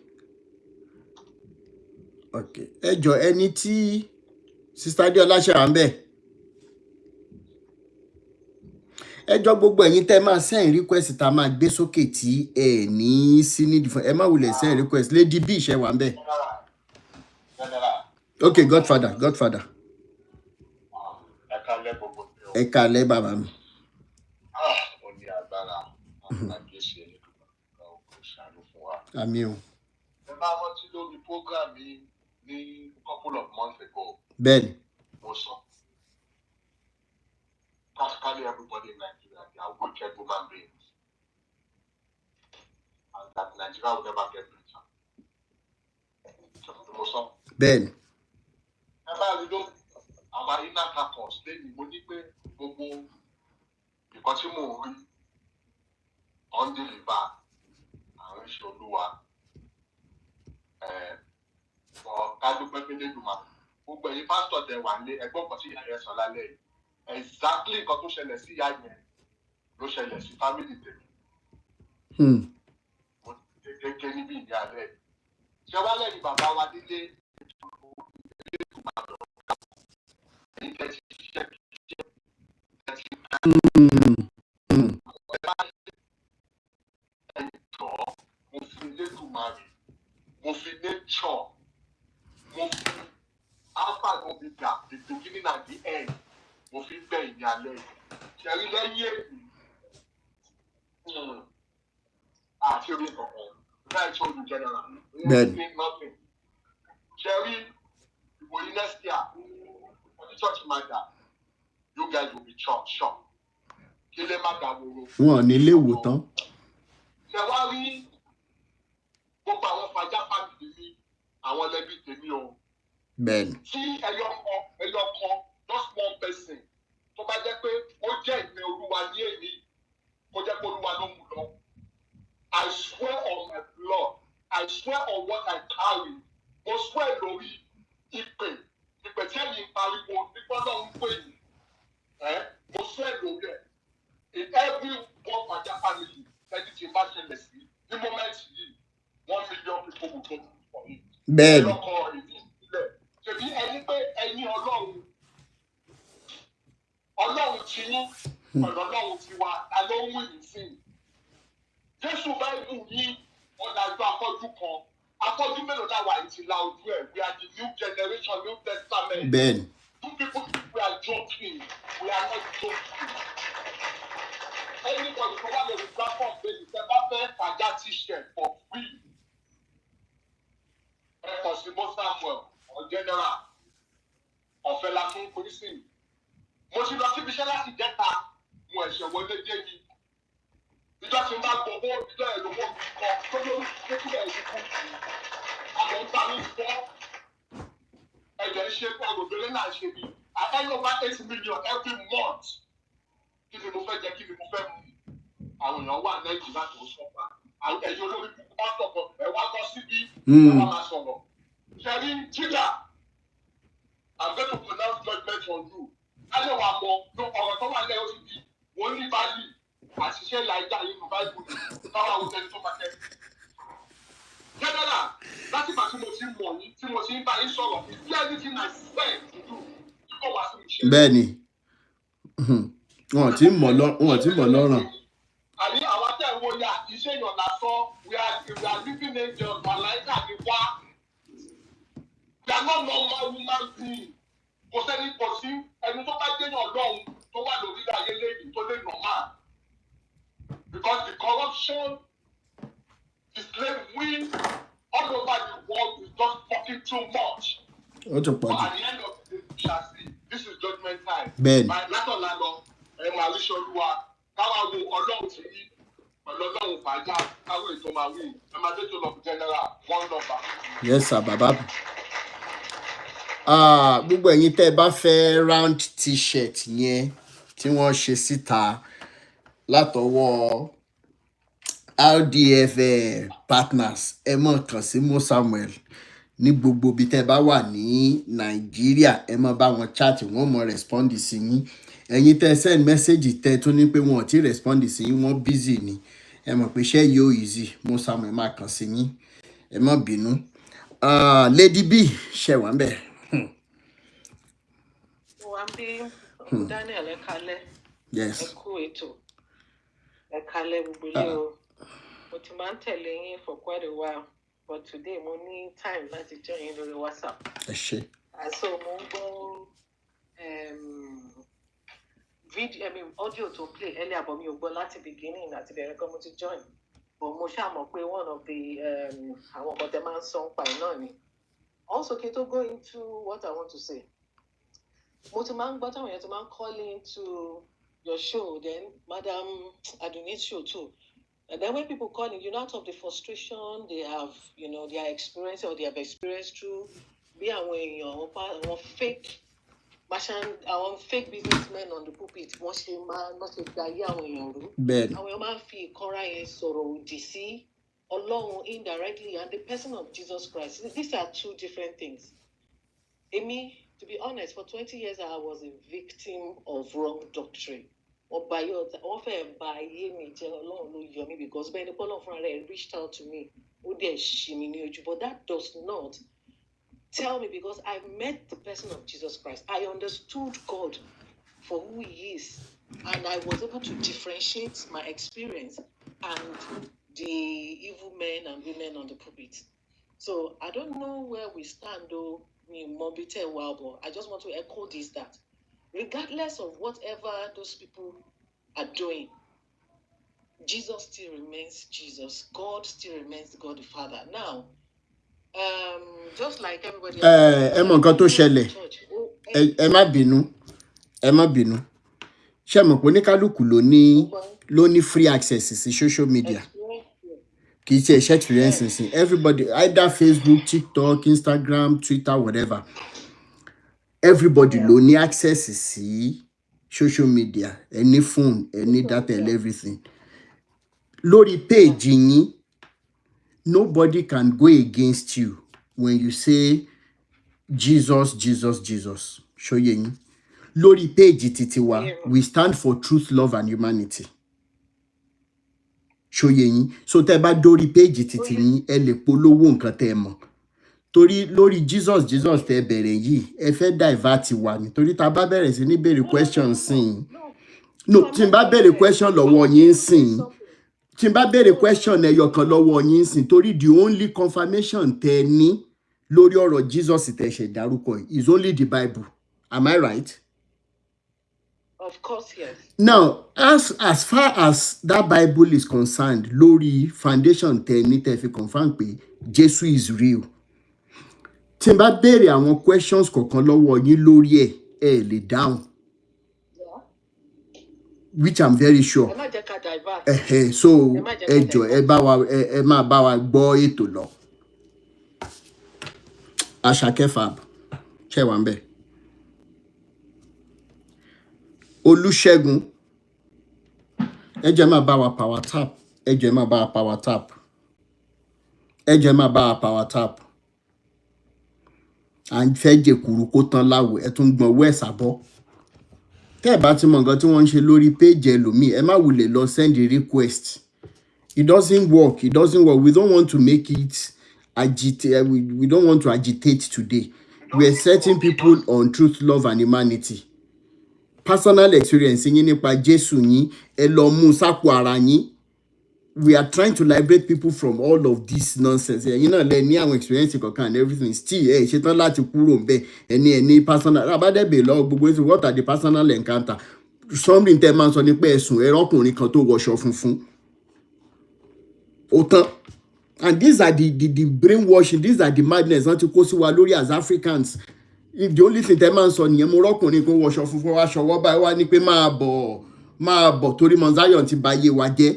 Okay. Ẹ jọ̀ọ́ ẹni tí Sister Adeola ṣe wà ńbẹ̀. Ẹ jọ̀ọ́ gbogbo ẹ̀yin tẹ́ máa send request tá máa gbé sókè tí ẹ ní sí need fún ẹ má wulẹ̀ send request. Lady B ṣe wà ńbẹ̀. Okay, Godfather. Ẹ káalẹ́ bàbá mi. Àmín o. Ẹ máa rántí lórí program mi ní couple of months ago. Bẹ́ẹ̀ni. Mo sọ practically everybody in Nigeria are wicked human beings. And that Nigeria will never get richer. Ben. Our inner carcass, then mo ní pé gbogbo nǹkan tí mò ń rí undeliver àwọn iṣẹ́ Olúwa ká dúpẹ́ pé lẹ́dùnmá gbogbo ẹ̀yin pásítọ̀ tẹ wà ní ẹgbọ́n kan tí ìyá yẹn sọ lálẹ́ yìí exactly nǹkan tó ṣẹlẹ̀ sí ìyá yẹn ló ṣẹlẹ̀ sí family tèmi. Mo ti kékeré níbi ìdí alẹ́ ṣé wá lẹ́yìn bàbá wa nílé mo fi nature, mo fi alpha and omega, the beginning and the end, mo fi gbẹ̀yìn ní alẹ́ yìí. Ṣẹ̀rí lẹ́yìn èyí, àti orí kankan, láì tó olú general, nothing. Ṣẹ̀rí ìwòyí next year, on the church matter, you guys will be shocked. Kí lè má dàwòrò. Wọ́n ní ilé ìwòtán. Ṣé wá rí gbogbo àwọn fàájà fàmìlì mi àwọn ẹlẹ́bí tèmi o. Bẹ́ẹ̀ni. Tí ẹyọ kan just one person tó bá jẹ́ pé ó jẹ́ ìpín Olúwa ní èyí kó jẹ́ pé Olúwa ló mú lọ. I swear on my blood, I swear on what I carry, mo swear lórí ìpè tí ẹ̀yin pariwo nípa náà ń pè yín. Mo swear lórí ẹ̀. In every one fàájà family ẹni tí bá ṣẹlẹ̀ sí ní moment yìí. 1 million people will vote for him. Bẹ́ẹ̀ni. Ṣèbí ẹni pé ẹni Ọlọ́run ti yín pẹ̀lú Ọlọ́run ti wá ta ló ń wí nísìnyí. Jésù Báíbù yín ọ̀làjú afọ́jú kan. Afọ́jú mélòó láwa yìí ti la ojú ẹ̀? We are the new generation, New Testament. Bẹ́ẹ̀ni. You people think we are joking. We are not joking. Anybody who wants to platform basis, they have fàájà t-shirt for free. Possible Samuel or General ọ̀fẹ́ la fún polisi. Mo ti lọ síbi iṣẹ́ láti jẹ́ta mo ẹ̀ṣẹ̀ wọlé dé mi. Ìjọ tí n bá gbowó ìjọ ẹ̀ lówó mi kọ tó lórí kékeré ẹ̀ kú. Àmọ́ ń ta ní fọ́. Ẹ̀jẹ̀ ń ṣe pé àgbègbè náà ṣe bí. I earn over 8 million every month. Kí ni mo fẹ́ jẹ kí ni mo fẹ́ mu? Àwọn èèyàn wà Nàìjíríà tó sọ́pà. Ẹ̀yin olórí pásítọ̀ ẹ̀ wá gbọ́ síbí. Ẹ wá máa sọ̀rọ̀. Ṣẹ̀rí jíjà. I'm going to pronounce judgment on you. Alẹ́ wa mọ̀ ló ọ̀rọ̀ tó wà lẹ́yìn oṣù bíi wọ́n ní báyìí àṣìṣe làìjà nínú báyìí táwọn àwọn ẹni tó máa tẹ̀. General, láti bá tí mo ti mọ̀ ní tí mo ti ń bá yín sọ̀rọ̀ is there anything I swear to do tí kò wá sí mi ṣe. Bẹ́ẹ̀ni. Wọ́n ti mọ̀ lọ́rùn. Àní àwọn àtẹ̀wò ya iṣẹ́ èèyàn lásán we are living angels màláìkà ni wá. We are not normal human beings. Kò sẹ́ni kò sí ẹni tó bá déyàn lọ́hùn tó wà lórí ayé lẹ́yìn tó lè normal. Because the corruption, the slavery all over the world is just fucking too much. Ó ti pọ̀ jù. But at the end of the day, we shall see. This is judgment time. Bẹ́ẹ̀ni. Látọ̀lá lọ, máa rí ṣolúwa, káwá wo Ọlọ́run ti yí, pẹ̀lú Ọlọ́run fàájà, káwé ètò máa wí. Ẹ máa dé tó lọ fún general, one number. Yes sir, bàbá. Gbogbo ẹ̀yin tẹ́ ẹ bá fẹ́ round t-shirt yẹn tí wọ́n ṣe síta látọwọ́ RDF partners ẹ mọ̀ kàn sí Mo Samuel ní gbogbo ibi tẹ́ ẹ bá wà ní Nàìjíríà ẹ mọ̀ bá wọn chat wọ́n mọ̀ respond sí yín ẹ̀yin tẹ́ send message tẹ́ tún ní pé wọn ò tí respond sí yín wọ́n busy ni ẹ mọ̀ pé iṣẹ́ yóò easy Mo Samuel máa kàn sí yín ẹ má bínú. Lady B ṣe wà ń bẹ̀. Daniel Ekale. Yes. Ẹ kú ètò. Ekale gbogbo ilé o. Mo ti máa ń tẹ̀lé yín for quite a while, but today mo ní time láti join yín lórí WhatsApp. Ẹ ṣé. So mo ń gbọ́ audio to play earlier, but mi ò gbọ́ láti beginning àti bẹ̀rẹ̀ kan mo ti join. But mo ṣáà mọ̀ pé one of the àwọn ọmọ tẹ máa ń sọ ń pa ẹ̀ náà ni. Also, kí tó go into what I want to say. Mo ti máa ń gbọ́ táwọn èèyàn ti máa ń call into your show, then Madam Adunit's show too. And then when people call in, out of the frustration they have, their experience or they have experienced through be àwọn fake businessmen on the pulpit, wọ́n ṣe gba ayé àwọn èèyàn rú. Àwọn èèyàn máa ń fi ìkanra yẹn sọ̀rọ̀ òdì sí Ọlọ́run indirectly and the person of Jesus Christ. These are two different things. Amy, to be honest, for 20 years I was a victim of wrong doctrine. Because reached out to me. But that does not tell me, because I met the person of Jesus Christ. I understood God for who he is. And I was able to differentiate my experience and the evil men and women on the pulpit. So I don't know where we stand though. I just want to echo this, that regardless of whatever those people are doing, Jesus still remains Jesus. God still remains God the Father. Now, just like everybody else. Ẹ mọ nǹkan tó ṣẹlẹ̀. Ẹ má bínú. Ṣé mọ̀ pé oníkálùkù ló ní free access sí social media. Kì í ṣe experience. Everybody, either Facebook, TikTok, Instagram, Twitter, whatever. Everybody ló ní access sí social media, any phone, any data, and everything. Lórí page yín, nobody can go against you when you say Jesus. Show yín. Lórí page titi wa, we stand for truth, love, and humanity. Show yín. So tẹ́ bá dórí page titi yín, ẹ lè polówó nǹkan tẹ́ mọ̀. Torí lórí Jesus tẹ́ bẹ̀rẹ̀ yìí, ẹ fẹ́ divert wa ni. Torí tá bá bẹ̀rẹ̀ sí ní béèrè question sìn. No, tí n bá béèrè question lọ́wọ́ yín sìn. Tí n bá béèrè question ẹyọ kan lọ́wọ́ yín sìn. Torí the only confirmation tẹ́ ní lórí ọ̀rọ̀ Jesus tẹ́ ṣe dárúkọ is only the Bible. Am I right? Of course, yes. Now, as far as that Bible is concerned, lórí foundation tẹ́ ní tẹ́ fi confirm pé Jesus is real. Tí n bá béèrè àwọn questions kọ̀ọ̀kan lọ́wọ́ yín lórí ẹ lè dáhùn. Which I'm very sure. So ẹ jọ̀ọ́ ẹ máa bá wa gbọ́ ètò lọ. Àṣàkẹ́ Fab, ṣé wà ń bẹ̀? Olúṣẹ́gun, ẹ jẹ́ máa bá wa power tap. Ẹ jẹ́ máa bá wa power tap. Ẹ jẹ́ máa bá wa power tap. À ń fẹ́ jẹ̀kùrú kó tán láwo, ẹ tún gbọ̀n owó ẹ̀ sábọ́. Tẹ́ ẹ bá ti mọ nǹkan tí wọ́n ń ṣe lórí page ẹlòmíì, ẹ má wulẹ̀ lọ send a request. It doesn't work. We don't want to make it agitate. We don't want to agitate today. We are setting people on truth, love, and humanity. Personal experience yín nípa Jésù yín, ẹ lọ mú sápò ara yín. We are trying to liberate people from all of this nonsense. You know, ní àwọn experience kankan and everything. Still, ṣetán láti kúrò ńbẹ̀. Ẹni personal. Abádẹ́bẹ̀ lọ gbogbo ètò, what are the personal encounter? Something tẹ́ máa ń sọ ní pé ẹ̀sùn ẹ̀rọ ọkùnrin kan tó wọṣọ funfun. Ó tán. And these are the brainwashing, these are the madness láti kó sí wa lórí as Africans. If the only thing tẹ́ máa ń sọ nìyẹn, mo rọ́kùnrin kan wọṣọ funfun wá ṣọwọ́ báyìí wá ní pé máa bọ̀ torí Mount Zion ti ba ayé wa jẹ́.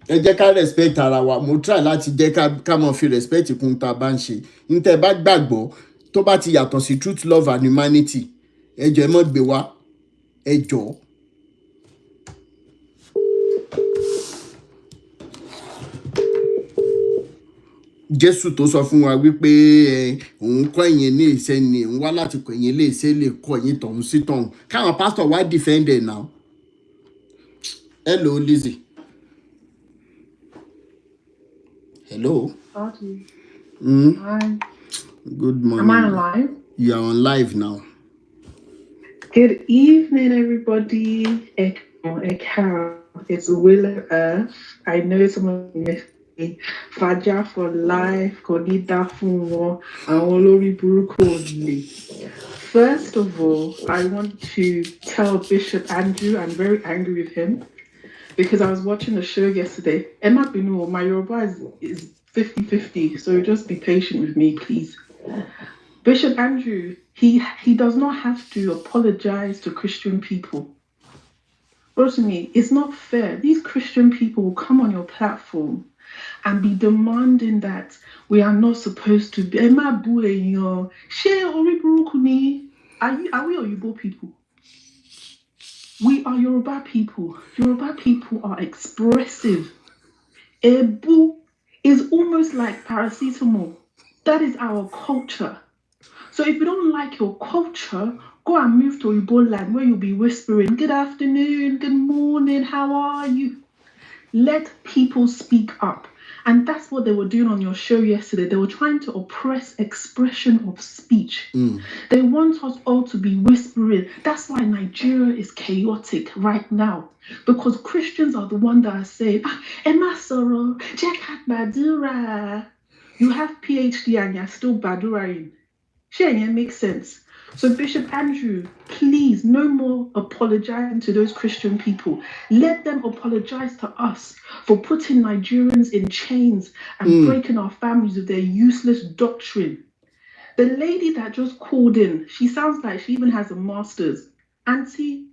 Ẹ jẹ́ ká respect ara wa. Mo try láti jẹ́ ká mọ̀ fi respect kún tá bá ń ṣe. Ní tẹ́ bá gbàgbọ́ tó bá ti yàtọ̀ sí truth, love, and humanity, ẹ jọ̀ọ́ ẹ mọ́ gbé wá. Ẹ jọ̀ọ́. Jésù tó sọ fún wa wípé òun kọ́ ẹ̀yin ní ìṣe ni òun wá láti kọ́ ẹ̀yin lè ṣe lè kọ́ ẹ̀yin tọ̀hún sí tọ̀hún. Káwọn pastor wá defend it now. Hello, Lizzie. Hello. Okay. Hi. Good morning. Am I on live? You are on live now. Good evening, everybody. It's Willow Earth. I know some of you missed me. Faja for life. Konida Funwo. Awolori Burukoli. First of all, I want to tell Bishop Andrew I'm very angry with him. Because I was watching the show yesterday. Emma Binu, my Yoruba is 50-50, so just be patient with me, please. Bishop Andrew, he does not have to apologize to Christian people. Rotimi, it's not fair. These Christian people will come on your platform and be demanding that we are not supposed to be. Are we Yoruba people? We are Yoruba people. Yoruba people are expressive. Ebu is almost like paracetamol. That is our culture. So if you don't like your culture, go and move to Igbo land where you'll be whispering, good afternoon, good morning, how are you? Let people speak up. And that's what they were doing on your show yesterday. They were trying to oppress expression of speech. They want us all to be whispering. That's why Nigeria is chaotic right now. Because Christians are the ones that are saying, Emma Soro, check out Badura. You have PhD and you're still Baduraing. Sharing it makes sense. So Bishop Andrew, please, no more apologizing to those Christian people. Let them apologize to us for putting Nigerians in chains and breaking our families with their useless doctrine. The lady that just called in, she sounds like she even has a master's. Auntie,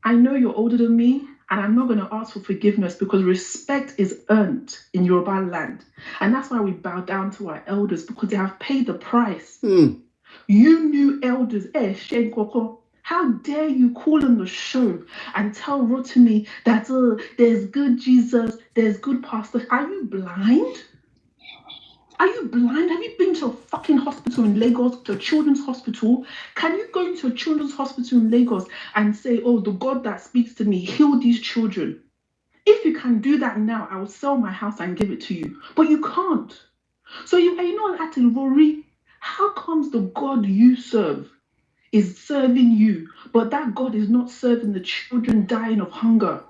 I know you're older than me, and I'm not going to ask for forgiveness because respect is earned in Yoruba land. And that's why we bow down to our elders, because they have paid the price. You new elders, Shane Koko, how dare you call on the show and tell Rotimi that there's good Jesus, there's good pastor. Are you blind? Are you blind? Have you been to a fucking hospital in Lagos, to a children's hospital? Can you go into a children's hospital in Lagos and say, oh, the God that speaks to me, heal these children? If you can do that now, I will sell my house and give it to you. But you can't. So you know at Ilvori, how comes the God you serve is serving you, but that God is not serving the children dying of hunger?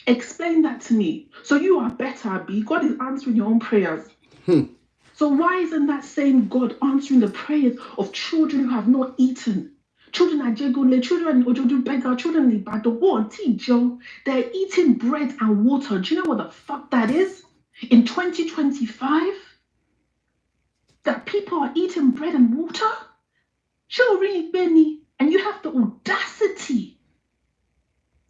Explain that to me. So you are better, Abi. God is answering your own prayers. So why isn't that same God answering the prayers of children who have not eaten? Children at Jegule, children in Ojodu Bega, children in Ibadan, Tijo, they're eating bread and water. Do you know what the fuck that is? In 2025? That people are eating bread and water? Show really Benny, and you have the audacity.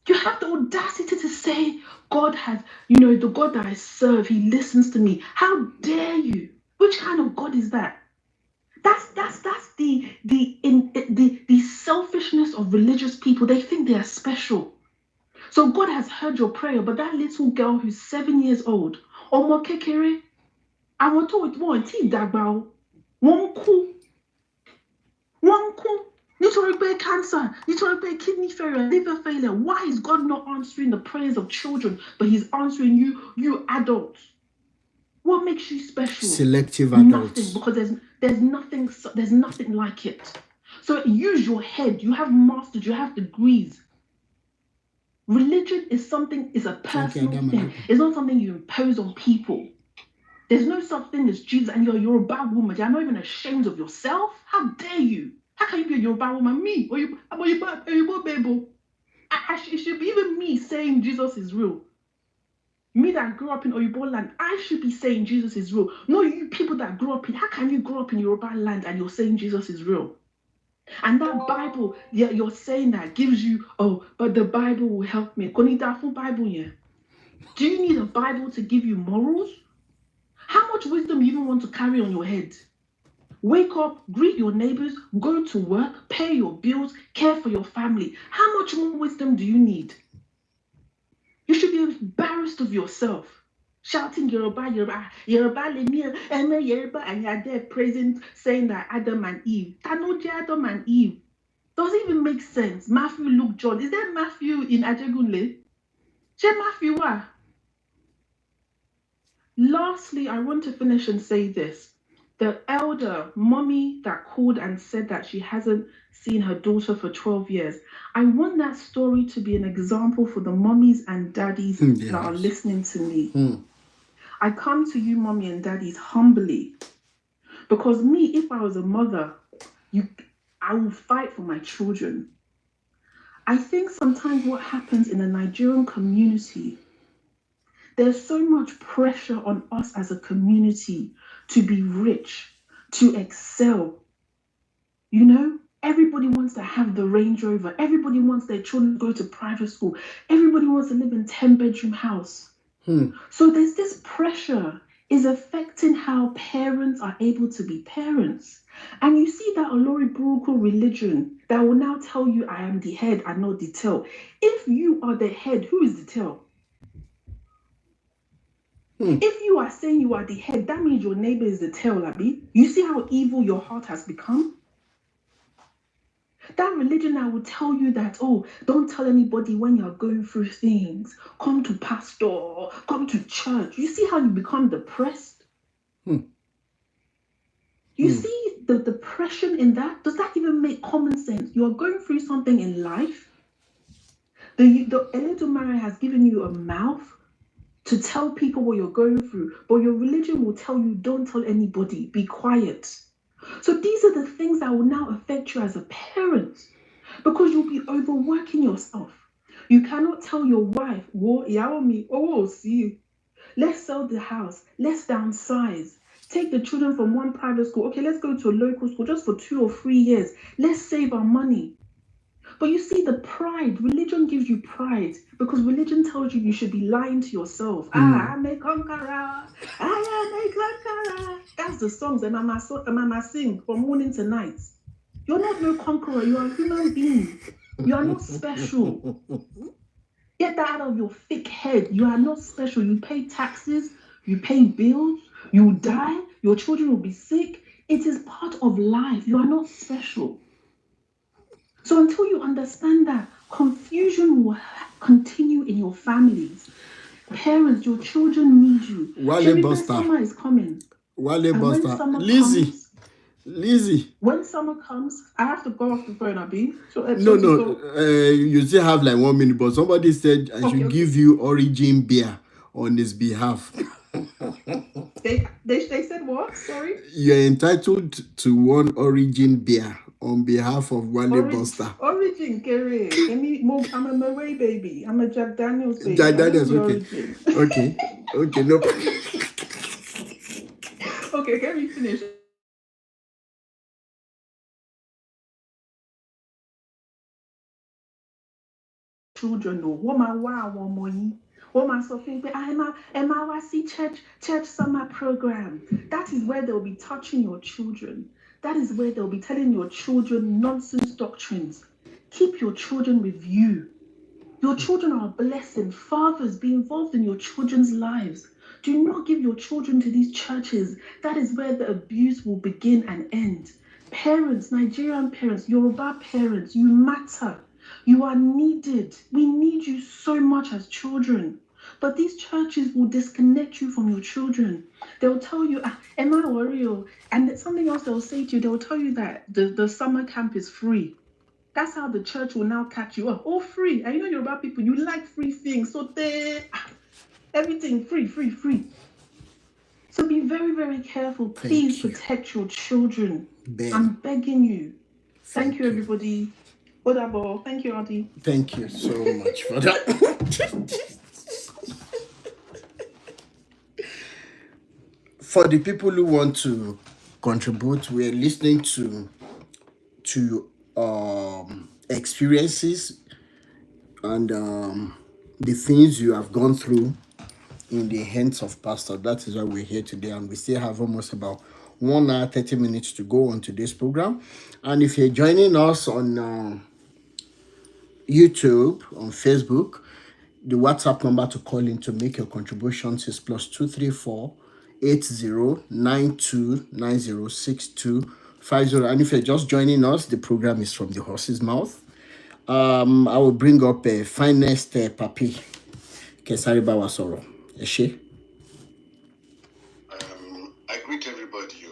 You have the audacity to say, God has, the God that I serve, he listens to me. How dare you? Which kind of God is that? That's the selfishness of religious people. They think they are special. So God has heard your prayer, but that little girl who's 7 years old, Omo Kekere, I want to one tea dagbao, one cool. Nítorí pé cancer, nítorí pé kidney failure, liver failure. Why is God not answering the prayers of children, but he's answering you adults? What makes you special? Selective adults. Nothing, because there's nothing like it. So use your head. You have masters, you have degrees. Religion is a personal thing. It's not something you impose on people. There's no such thing as Jesus, and you're a bad woman. You're not even ashamed of yourself. How dare you? How can you be a Yoruba woman? Me? Or you baby? It should be even me saying Jesus is real. Me that grew up in Oyibo land, I should be saying Jesus is real. No, you people that grew up in, how can you grow up in Yoruba land and you're saying Jesus is real? And that Bible, you're saying that gives you, but the Bible will help me. Bible, yeah. Do you need a Bible to give you morals? How much wisdom you even want to carry on your head? Wake up, greet your neighbors, go to work, pay your bills, care for your family. How much more wisdom do you need? You should be embarrassed of yourself. Shouting Yoruba, Yoruba, Yoruba, and you're there praising, saying that Adam and Eve. Tanoje Adam and Eve. Does it even make sense? Matthew, Luke, John. Is there Matthew in Ajegunle? Matthew, what? Lastly, I want to finish and say this. The elder, mommy that called and said that she hasn't seen her daughter for 12 years. I want that story to be an example for the mommies and daddies that are listening to me. I come to you, mommy and daddies, humbly. Because me, if I was a mother, I will fight for my children. I think sometimes what happens in the Nigerian community, there's so much pressure on us as a community to be rich, to excel. You know, everybody wants to have the Range Rover. Everybody wants their children to go to private school. Everybody wants to live in 10-bedroom house. So there's this pressure is affecting how parents are able to be parents. And you see that Olori Buruku religion that will now tell you, I am the head and not the tail. If you are the head, who is the tail? If you are saying you are the head, that means your neighbor is the tail, Abi. You see how evil your heart has become? That religion that will tell you that, oh, don't tell anybody when you're going through things. Come to pastor, come to church. You see how you become depressed? You see the depression in that? Does that even make common sense? You are going through something in life. The Eledumare has given you a mouth to tell people what you're going through, but your religion will tell you, don't tell anybody, be quiet. So these are the things that will now affect you as a parent, because you'll be overworking yourself. You cannot tell your wife, see, let's sell the house, let's downsize, take the children from one private school. Okay, let's go to a local school just for 2 or 3 years. Let's save our money. But you see, the pride, religion gives you pride, because religion tells you should be lying to yourself. I am a conqueror. I am a conqueror. That's the songs that Mama sing from morning to night. You're not no conqueror. You are a human being. You are not special. Get that out of your thick head. You are not special. You pay taxes. You pay bills. You die. Your children will be sick. It is part of life. You are not special. So until you understand that, confusion will continue in your families. Parents, your children need you. Summer is coming. Lizzie. When summer comes, I have to go off the phone, Abi. You still have like 1 minute, but somebody said I should give you Origin beer on his behalf. They said what? Sorry? You're entitled to one Origin beer on behalf of Wale Buster. Origin, Kerry. I'm a Murray baby. I'm a Jack Daniels baby. Jack Daniels, okay. Okay, no problem. Okay, can we finish? Children know what my money. What my something, I see church summer program. That is where they'll be touching your children. That is where they'll be telling your children nonsense doctrines. Keep your children with you. Your children are a blessing. Fathers, be involved in your children's lives. Do not give your children to these churches. That is where the abuse will begin and end. Parents, Nigerian parents, Yoruba parents, you matter. You are needed. We need you so much as children. But these churches will disconnect you from your children. They'll tell you, am I worried? And something else they'll say to you, they'll tell you that the summer camp is free. That's how the church will now catch you up. Oh, free. And you know Yoruba people, you like free things. So everything free. So be very, very careful. Please protect your children. I'm begging you. Thank you, everybody. Thank you, Auntie. Thank you so much for that. For the people who want to contribute, we're listening to experiences and the things you have gone through in the hands of pastor. That is why we're here today, and we still have almost about 1 hour 30 minutes to go on today's program. And if you're joining us on YouTube, on Facebook, the WhatsApp number to call in to make your contributions is +234 8092906250. And if you're just joining us, the program is From the Horse's Mouth. I will bring up a finest papi Kesariba Wasoro. Eshe. I greet everybody.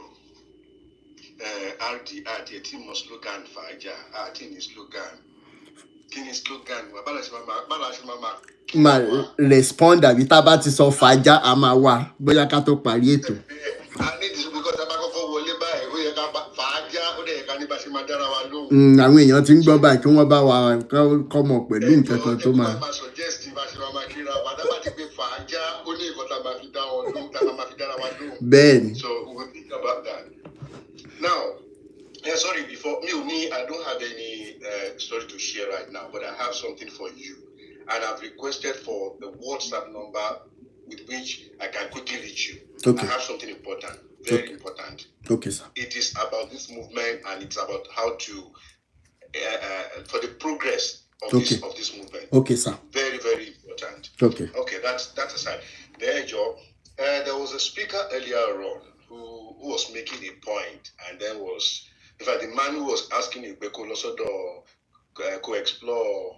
RD team of slogan Faja. Team is slogan. Kini slogan. Ma respond àbí tá bá ti sọ Faja a máa wá bóyá ká tó parí ètò. I need this because tá bá kọ́kọ́ wọlé báyìí ó yẹ ká Faja ó dẹ̀ ká ní bá ṣe máa dára wa lóhùn. Àwọn èèyàn ti ń gbọ́ báyìí kí wọ́n bá wa kọ́mọ pẹ̀lú nǹkan kan tó máa. Ẹ suggest bá ṣe máa kíra wa tá bá ti pé Faja ó ní nǹkan tá máa fi dá wọn lóhùn tá máa fi dára wa lóhùn. Bẹ́ẹ̀ni. So we will think about that. Now, sorry, before me, I don't have any story to share right now, but I have something for you. And I've requested for the WhatsApp number with which I can quickly reach you. Okay. I have something important, very important. Okay, sir. It is about this movement, and it's about how to, for the progress of this movement. Okay, sir. Very, very important. Okay. Okay, that's aside. There, Joe. There was a speaker earlier on who was making a point, and then was, in fact, the man who was asking you, Beko Losodo, co-explore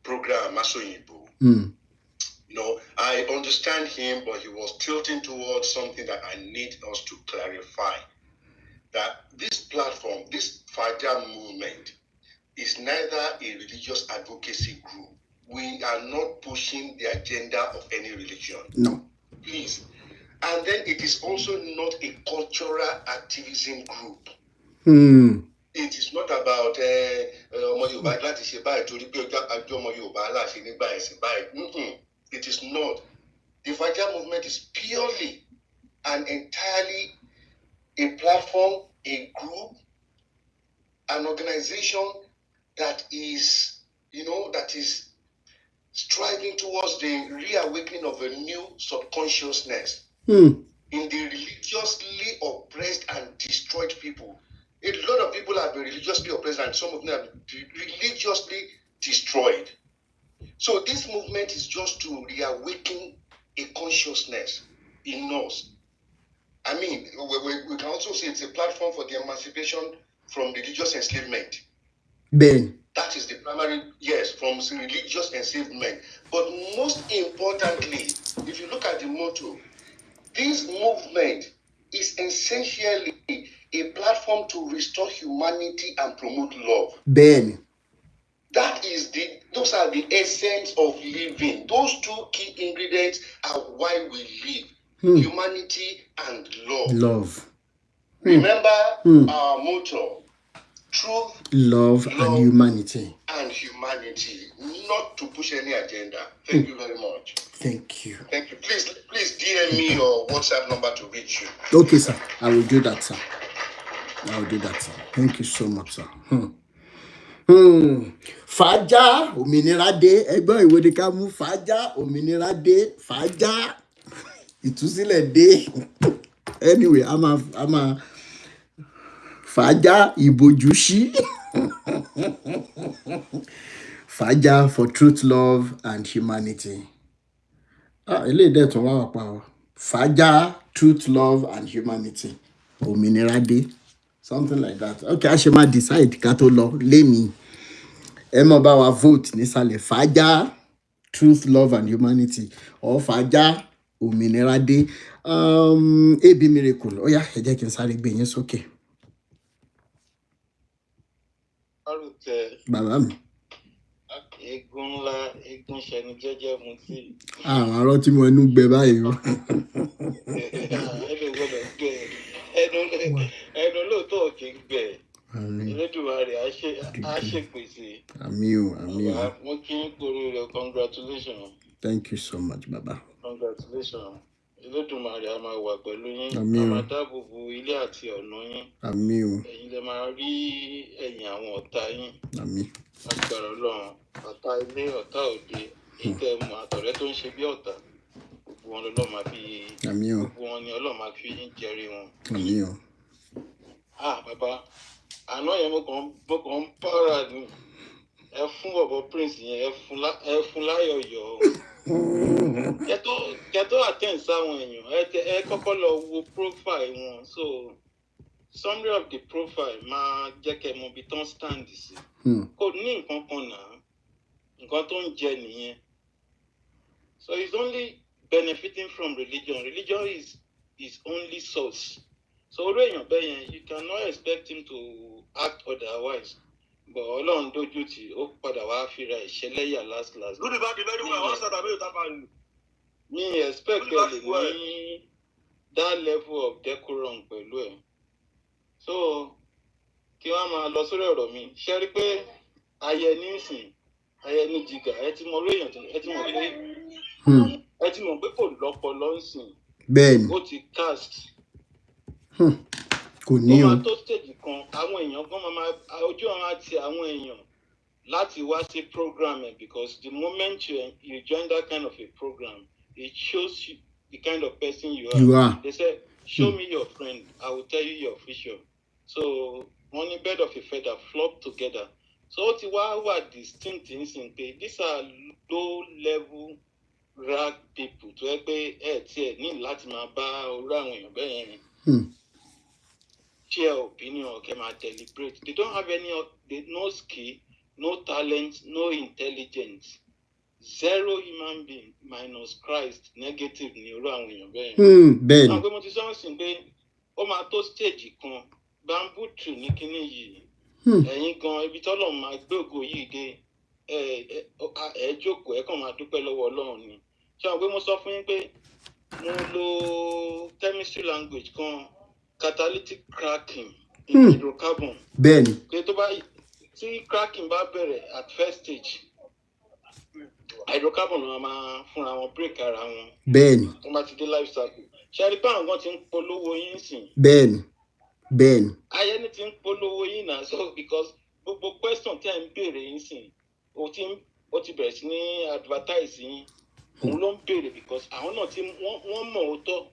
program, Masoyibo. You know, I understand him, but he was tilting towards something that I need us to clarify. That this platform, this Faja movement, is neither a religious advocacy group. We are not pushing the agenda of any religion. No. Please. And then it is also not a cultural activism group. It is not about it is not. The Faja movement is purely and entirely a platform, a group, an organization that is, that is striving towards the reawakening of a new subconsciousness in the religiously oppressed and destroyed people. A lot of people have been religiously oppressed, and some of them have been religiously destroyed. So this movement is just to reawaken a consciousness in us. I mean, we can also say it's a platform for the emancipation from religious enslavement. Ben. That is the primary, yes, from religious enslavement. But most importantly, if you look at the motto, this movement is essentially a platform to restore humanity and promote love. Ben. Those are the essence of living. Those two key ingredients are why we live. Humanity and love. Love. Remember our motto. Truth, love and humanity. And humanity, not to push any agenda. Thank you very much. Thank you. Thank you. Please DM me your WhatsApp number to reach you. Okay, sir. I will do that, sir. Thank you so much, sir. Faja òmìnira dé, ẹgbọ́n ìwé ni ká mú Faja òmìnira dé, Faja ìtúsílẹ̀ dé. Anyway, I'm a Faja ìbòjú ṣí. Faja for truth, love and humanity. Eléyìí dẹ̀ tún wá wà pa ọ́. Faja, truth, love and humanity. Òmìnira dé. Something like that. Okay, I should ma decide ká tó lọ lémi. Ẹ mọ̀ bá wa vote nísàlẹ̀. Faja, truth, love and humanity. Or Faja, òmìnira dé. AB Miracle. Ó yá, ẹ jẹ́ kí n sáré gbé yín sókè. Bàbá mi. Egun ńlá, egun ṣẹni jẹ́jẹ́ mu tí. Àwọn arọ́ tí mo ẹnu gbẹ báyìí o. Ẹnu gbọ́dọ̀ gbẹ. Ẹnu lóòótọ́ kì í gbẹ. Elédùmarè á ṣèpèsè. Àmín o, àmín o. Mo kí n kórè rẹ̀, congratulations. Thank you so much, Baba. Congratulations. Elédùmarè á máa wà pẹ̀lú yín. Àmín o. Á máa dáàbò bo ilé àti ọ̀nà yín. Àmín o. Ẹ̀yin lè máa rí ẹ̀yìn àwọn ọ̀tá yín. Àmín. Agbára Ọlọ́run, ọ̀tá ilé, ọ̀tá òde, ìtẹ̀mù àtọ̀rẹ́ tó ń ṣe bí ọ̀tá. Gbogbo wọn lọ́lọ́ máa fi. Àmín o. Gbogbo wọn ni Ọlọ́run máa fi ń jẹrí wọn. Àmín o. Bàbá, àná yẹn mo kàn ń para ni. Ẹ fún bọ̀bọ̀ Prince yẹn, ẹ fún láyọ̀yọ̀. Kẹ́tọ́ attend sáwọn èèyàn, ẹ kọ́kọ́ lọ wo profile wọn. So, summary of the profile máa jẹ́ kẹ́ mọ ibi tán stand sí. Kò ní nǹkan kan náà, nǹkan tó ń jẹ nìyẹn. So he's only benefiting from religion. Religion is his only source. So orí èèyàn bẹ́ẹ̀ yẹn, you cannot expect him to act otherwise. But Ọlọ́run dójú tì, ó padà wá fira ìṣẹ̀lẹ̀yà last. Lórí bá di mẹ́rin wá, wọ́n sọ̀rọ̀ àbẹ́yọ̀ tábà lù. Me expect ẹ lè ní that level of decorum pẹ̀lú ẹ̀. So kí wọ́n máa lọ sórí ọ̀rọ̀ mi, ṣe rí pé ayẹni ń sìn, ayẹni jìgà, ẹ ti mọ orí èèyàn tó, ẹ ti mọ̀ pé kò lọ́pọlọ ń sìn. Bẹ́ẹ̀ni. Ó ti cast. kò ní o. Ó máa tó stage kan àwọn èèyàn gan máa ojú àwọn àti àwọn èèyàn láti wá sí program ẹ̀ because the moment you join that kind of a program it shows you the kind of person you are. You are. They say show me your friend I will tell you your future. So one bed of a feather flock together. So ó ti wá distinct in pé these are low level rag people tó yẹ pé tiẹ̀ ní láti máa bá orú àwọn èèyàn bẹ́ẹ̀ yẹn share opinion kẹ́ máa deliberate. They don't have no skill, no talent, no intelligence. Zero human being minus Christ negative ni orú àwọn èèyàn bẹ́ẹ̀ yẹn. Bẹ́ẹ̀ni. Àwọn pé mo ti sọ ọ́n pé ó máa tó stage kan bamboo tree ní kinní yìí. Ẹ̀yin gan ibi tọ́lọ̀ máa gbé ògo yìí dé ẹ jókòó ẹ kàn máa dúpẹ́ lọ́wọ́ Ọlọ́run ni. Ṣé àwọn pé mo sọ fún yín pé mo lo chemistry language kan catalytic cracking in hydrocarbon. Bẹ́ẹ̀ni. Pé tí cracking bá bẹ̀rẹ̀ at first stage hydrocarbon ló máa fúnra wọn break ara wọn. Bẹ́ẹ̀ni. Wọ́n bá ti dé life cycle. Ṣé ẹ rí pé àwọn kan ti ń polówó yín sìn? Bẹ́ẹ̀ni. Bẹ́ẹ̀ni. Ayẹni ti ń polówó yín náà so because gbogbo question tí ẹ ń béèrè yín sìn ó ti bẹ̀rẹ̀ sí ní advertise yín òun ló ń béèrè because àwọn náà tí wọ́n mọ̀ òótọ́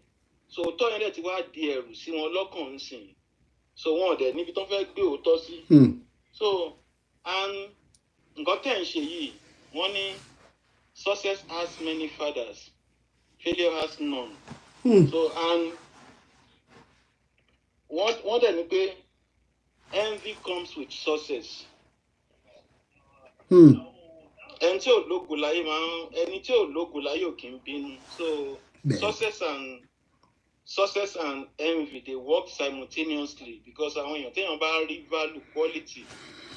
so òótọ́ yẹn dẹ̀ ti wá di ẹ̀rù sí wọn lọ́kàn ń sìn so wọn ò dẹ̀ níbi tó fẹ́ gbé òótọ́ sí. So and nǹkan tẹ̀ ń ṣe yìí wọ́n ní success has many fathers failure has none. So and wọ́n dẹ̀ ní pé envy comes with success. Ẹni tí ò lógo láyé ò kì í bínú. So success and envy they work simultaneously because àwọn èèyàn téèyàn bá rí value quality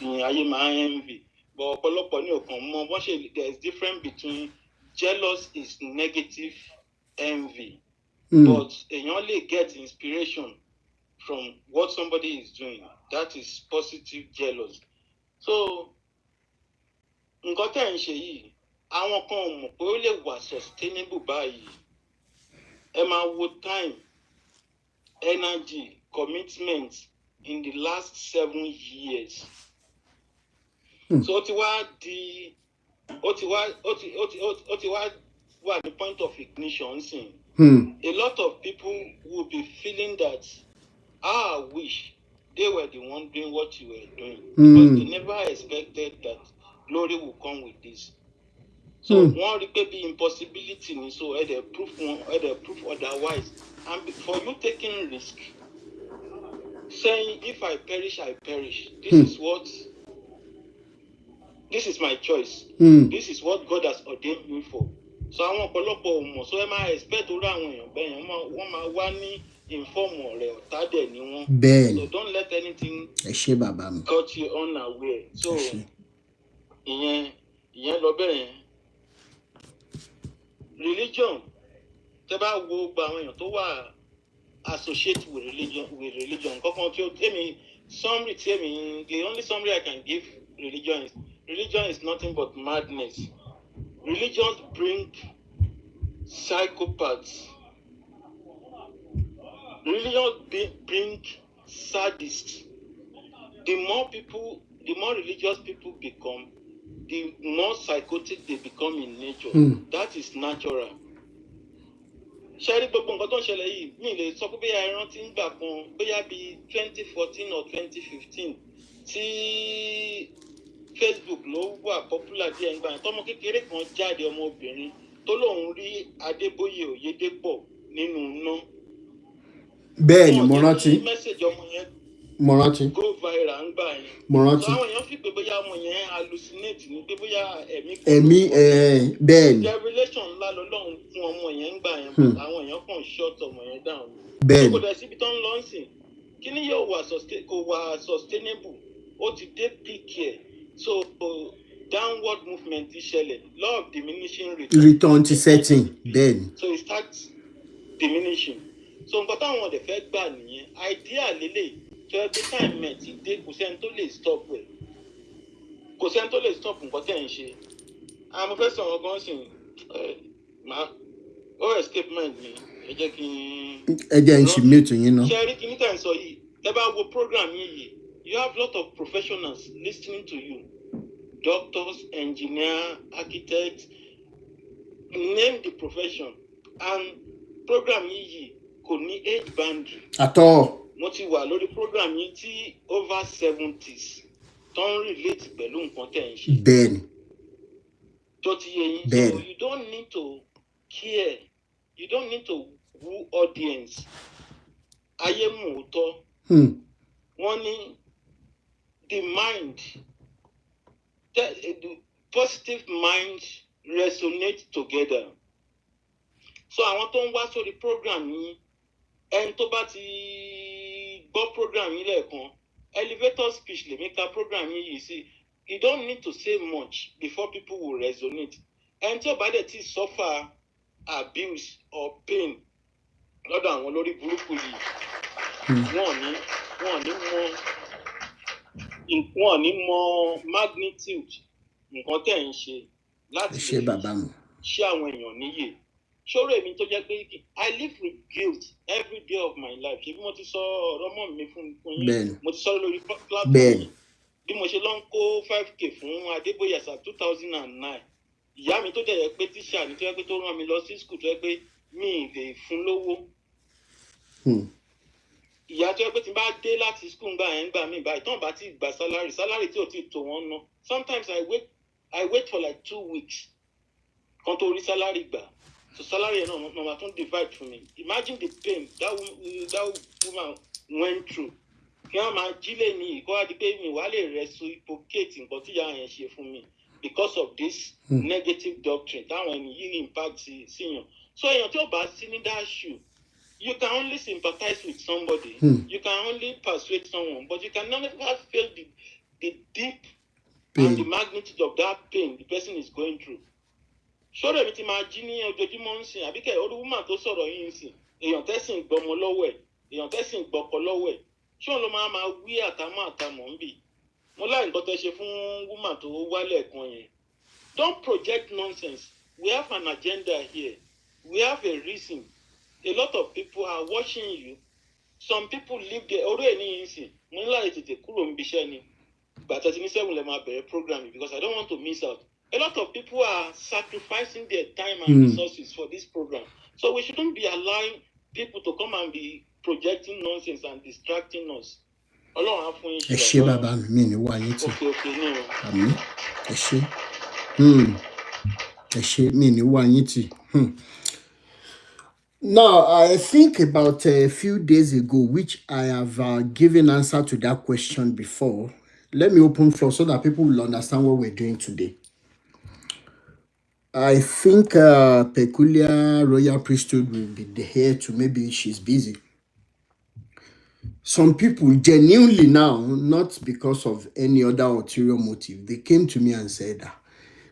ní ayé máa ń envy but ọ̀pọ̀lọpọ̀ ní ọkàn mọ́ wọ́n ṣe there is difference between jealous is negative envy but èèyàn lè get inspiration from what somebody is doing that is positive jealous. So nǹkan tẹ̀ ń ṣe yìí àwọn kan ò mọ̀ pé ó lè wà sustainable báyìí. Ẹ máa wo time energy commitment in the last 7 years. So ó ti wá wà ní point of ignition sin. A lot of people will be feeling that I wish they were the one doing what you were doing because they never expected that glory will come with this. So wọ́n rí pé bí impossibility ni so ẹ proof otherwise and for you taking risk saying if I perish I perish this is my choice this is what God has ordained me for. So àwọn ọ̀pọ̀lọpọ̀ ò mọ̀ so ẹ máa expect orí àwọn èèyàn bẹ́ẹ̀ yẹn wọ́n máa wá ní inform ọ̀rẹ́ ọ̀tá dẹ̀ ni wọ́n. Bẹ́ẹ̀ni. So don't let anything bàbá mi. cut you unaware. So ìyẹn lọ bẹ́ẹ̀ yẹn. Religion tẹ́ bá wo gba àwọn èèyàn tó wà associate with religion kankan tí ó tẹ́mi summary the only summary I can give religion is nothing but madness. Religions bring psychopaths. Religions bring sadists. The more religious people become, the more psychotic they become in nature. That is natural. Ṣẹ́rí gbogbo nǹkan tó ń ṣẹlẹ̀ yìí mi lè sọ pé bóyá ẹran ti ń gbà kan bóyá bíi 2014 or 2015 tí Facebook ló wà popular díẹ̀ nígbà yẹn tọmọ kékeré kan jáde ọmọbìnrin tó lóun rí Adébóyè Oyèdépọ̀ nínú iná. Bẹ́ẹ̀ni mo rántí. Mẹ́sẹ̀jì ọmọ yẹn mo rántí. go viral ń gbà yẹn. mo rántí. So àwọn èèyàn fi pé bóyá ọmọ yẹn hallucinate ni pé bóyá ẹ̀mí bẹ́ẹ̀ni. revelation ńlá lọ́lọ́run fún ọmọ yẹn ń gbà yẹn but àwọn èèyàn kàn shut ọmọ yẹn down. Bẹ́ẹ̀ni. kò dẹ̀ síbi tó ń lọ sìn kí ni yóò wà sustainable ó ti dé peak ẹ̀ so downward movement ti ṣẹlẹ̀ law of diminishing return ti setting bẹ́ẹ̀ni. So it starts diminishing. So nǹkan táwọn ọ̀dẹ̀ fẹ́ gbà nìyẹn idea lélẹ̀ tó ẹ pé time met ti dé kò sẹ́ni tó lè stop ẹ̀ kò sẹ́ni tó lè stop nǹkan tẹ̀ ń ṣe. Àmọ́ fẹ́ sọ̀rọ̀ gan sìn ó escape mind mi ẹ jẹ́ kí n. ẹ jẹ́ n ṣì mute yín náà. ṣe rí kí ní tẹ̀ ń sọ yìí Teba program here, you have a lot of professionals listening to you. Doctors, engineers, architects, name the profession. And program here could need age boundary. At all. Mo ti wà lórí program yìí tí over 70s don't relate pẹ̀lú nǹkan tẹ̀ ń ṣe. Bẹ́ẹ̀ni. So you don't need to care. You don't need to woo audience. Ayé mú òótọ́. Wọ́n ní the mind, the positive mind resonate together. So àwọn tó ń wá sórí program yìí, ẹni tó bá ti gbọ́ program yìí lẹ́ẹ̀kan, elevator speech lè make a program yìí sí. You don't need to say much before people will resonate. And so by the tea suffer abuse or pain, lọ́dọ̀ àwọn lórí burúkú yìí, wọ́n ní mọ magnitude nǹkan tẹ̀ ń ṣe láti ṣe bàbá mi. Ṣé àwọn èèyàn níyè. Ṣòro èmi tó jẹ́ pé I live with guilt every day of my life. Ṣé bí mo ti sọ ọ̀rọ̀ mọ́ mi fún yín? Mo ti sọ lórí platform yìí. Bí mo ṣe lọ ń kó 5k fún Adébóyè àṣà 2009, ìyá mi tó dẹ̀ yẹ pé tíṣà ní tó yẹ pé tó rán mi lọ sí school tó yẹ pé mi lè fún lówó. Ìyá tó yẹ pé tí n bá dé láti school gbà mí báyìí tán bá ti gba salary tí ò ti tó wọn ná. Sometimes I wait for like 2 weeks kan tó rí salary gbà. So salary yẹn náà mama tún divide fún mi. Imagine the pain that woman went through. Kí wọ́n máa jílé ní ìkọ́ àdìpé mi wà lè reciprocate nǹkan tí ìyá yẹn ṣe fún mi because of this negative doctrine táwọn ẹni yìí impact síyàn. So èèyàn tí ó bá sí ní that shoe, you can only sympathize with somebody, you can only persuade someone, but you can never feel the deep pain and the magnitude of that pain the person is going through. Ṣọ́rọ̀ èmi ti máa jí ní ojoojúmọ́ ń sìn àbíkẹ́ olúwùmá tó sọ̀rọ̀ yìí ń sìn èèyàn tẹ́sìn gbọmọ lọ́wọ́ ẹ̀ èèyàn tẹ́sìn gbọkọ lọ́wọ́ ẹ̀. Ṣé òun ló máa wí àtàmọ́ ń bì? Mo láì nǹkan tẹ́ ṣe fún woman tó wálẹ̀ kan yẹn. Don't project nonsense. We have an agenda here. We have a reason. A lot of people are watching you. Some people live there. Orí ẹ̀ ní yín sìn. Mo ní láì tètè kúrò níbi iṣẹ́ ni. Gbàtẹ́ ti ní 7 lè máa bẹ̀rẹ̀ program because I don't want to miss out. A lot of people are sacrificing their time and resources for this program. So we shouldn't be allowing people to come and be projecting nonsense and distracting us. Ọlọ́run á fún yín ṣe. Ẹ ṣé bàbá mi ní wá yín tì. Àmín. Ẹ ṣé. Ẹ ṣé mi ní wá yín tì. Now, I think about a few days ago, which I have given answer to that question before. Let me open floor so that people will understand what we're doing today. I think Peculiar Royal Priesthood will be here too. Maybe she's busy. Some people genuinely now, not because of any other ulterior motive, they came to me and said,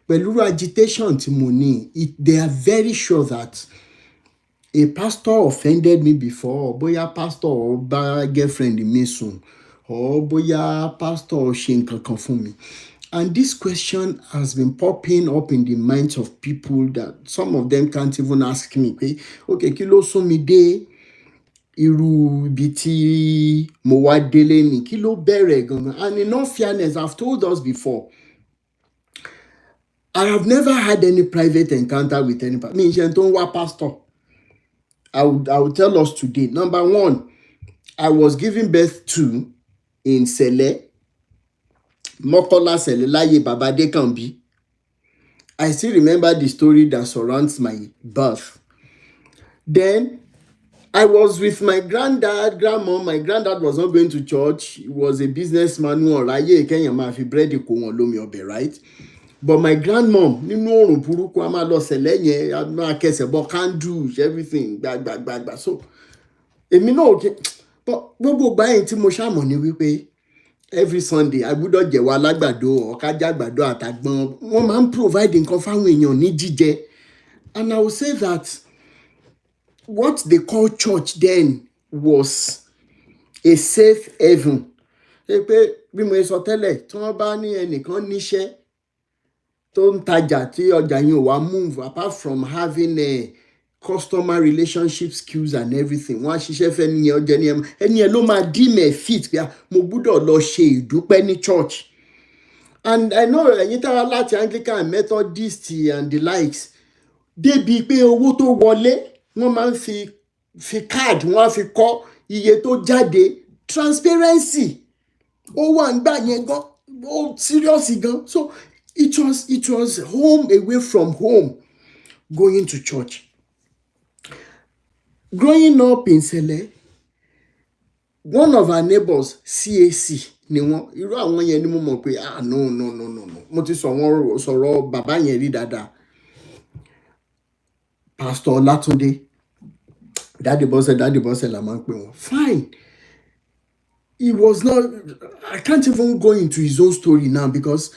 pẹ̀lú agitation tí mo ní, they are very sure that a pastor offended me before, or bóyá pastor or girlfriend mi sùn, or bóyá pastor ṣe nǹkan kan fún mi. And this question has been popping up in the minds of people that some of them can't even ask me, okay, kí ló sún mi dé irú ibi tí mo wá délé ni, kí ló bẹ̀rẹ̀ gan-an? And in all fairness, I've told us before, I have never had any private encounter with any pastor. Mi ṣe tó ń wá pastor. I will tell us today. Number one, I was giving birth to in Sele, Mokola Sele, láyé Baba Adekanbi. I still remember the story that surrounds my birth. Then I was with my granddad, grandma. My granddad was not going to church. He was a businessman. Right? But my grandmom, candles, everything. So, but every Sunday, I would not get walagbado or kajagbado atagbon. One man providing confirming your need. And I will say that what they call church then was a safe haven. Bí mo sọ tẹ́lẹ̀, tí wọ́n bá ní ẹnìkan níṣẹ́ tó ń tajà tí ọjà yẹn ò wá move apart from having customer relationship skills and everything. Wọ́n á ṣiṣẹ́ fẹ́ ní ọjọ́ ẹni ẹ ló máa deem ẹ̀ fit pé mo gbúdọ̀ lọ ṣe ìdúpẹ́ ní church. And I know ẹ̀yin táwa láti Anglican, Methodist and the likes, débi pé owó tó wọlé wọ́n máa ń fi card wọ́n á fi kọ́ iye tó jáde. Transparency ó wà ń gbà yẹn gan, ó serious gan. So it was home away from home, going to church. Growing up in Sele, one of our neighbors, CAC, ni wọ́n, irú àwọn yẹn ni mo mọ̀ pé no. Mo ti sọ̀rọ̀ bàbá yẹn rí dáadáa. Pastor Olatunde, Daddy Bose la máa ń pè wọ́n. Fine. He was not, I can't even go into his own story now because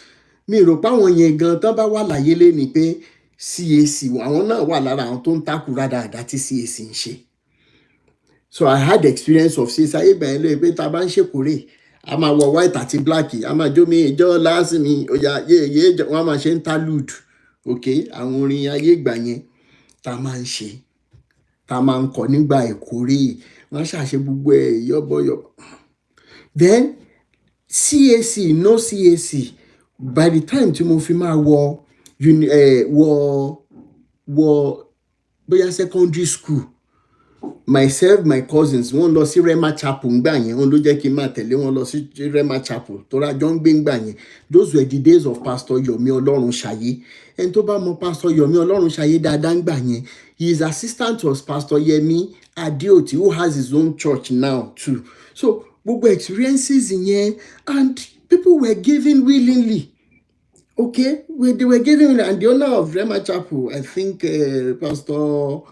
mi rò pé àwọn yẹn gan tán bá wà láyé lé ni pé CAC àwọn náà wà lára àwọn tó ń takùrá dáadáa tí CAC ń ṣe. So I had the experience of CAC. Ayé ìgbà yẹn lóye pé tá a bá ń ṣèkórè, a máa wọ white àti black, a máa jó mi ìjọ láàsì mi ọ̀yà yéèyé wọ́n á máa ṣe interlude. Okay, àwọn orin ayé ìgbà yẹn tá a máa ń ṣe, tá a máa ń kọ nígbà ìkórè, wọ́n ṣàṣe gbogbo ẹ̀ yọ́bọ̀yọ̀. Then CAC, no CAC, by the time tí mo fi máa wọ bóyá secondary school, myself, my cousins, wọ́n lọ sí Rema Chapel ngbà yẹn, wọ́n ló jẹ́ kí n máa tẹ̀lé wọn lọ sí Rema Chapel tó ra jọ ń gbé ngbà yẹn. Those were the days of Pastor Yomi Olorunsaye. Ẹni tó bá mọ Pastor Yomi Olorunsaye dáadáa ngbà yẹn, his assistant was Pastor Yemi Adeoti, who has his own church now too. So gbogbo experiences yẹn, and people were giving willingly. Okay, they were giving, and the owner of Rema Chapel, I think Pastor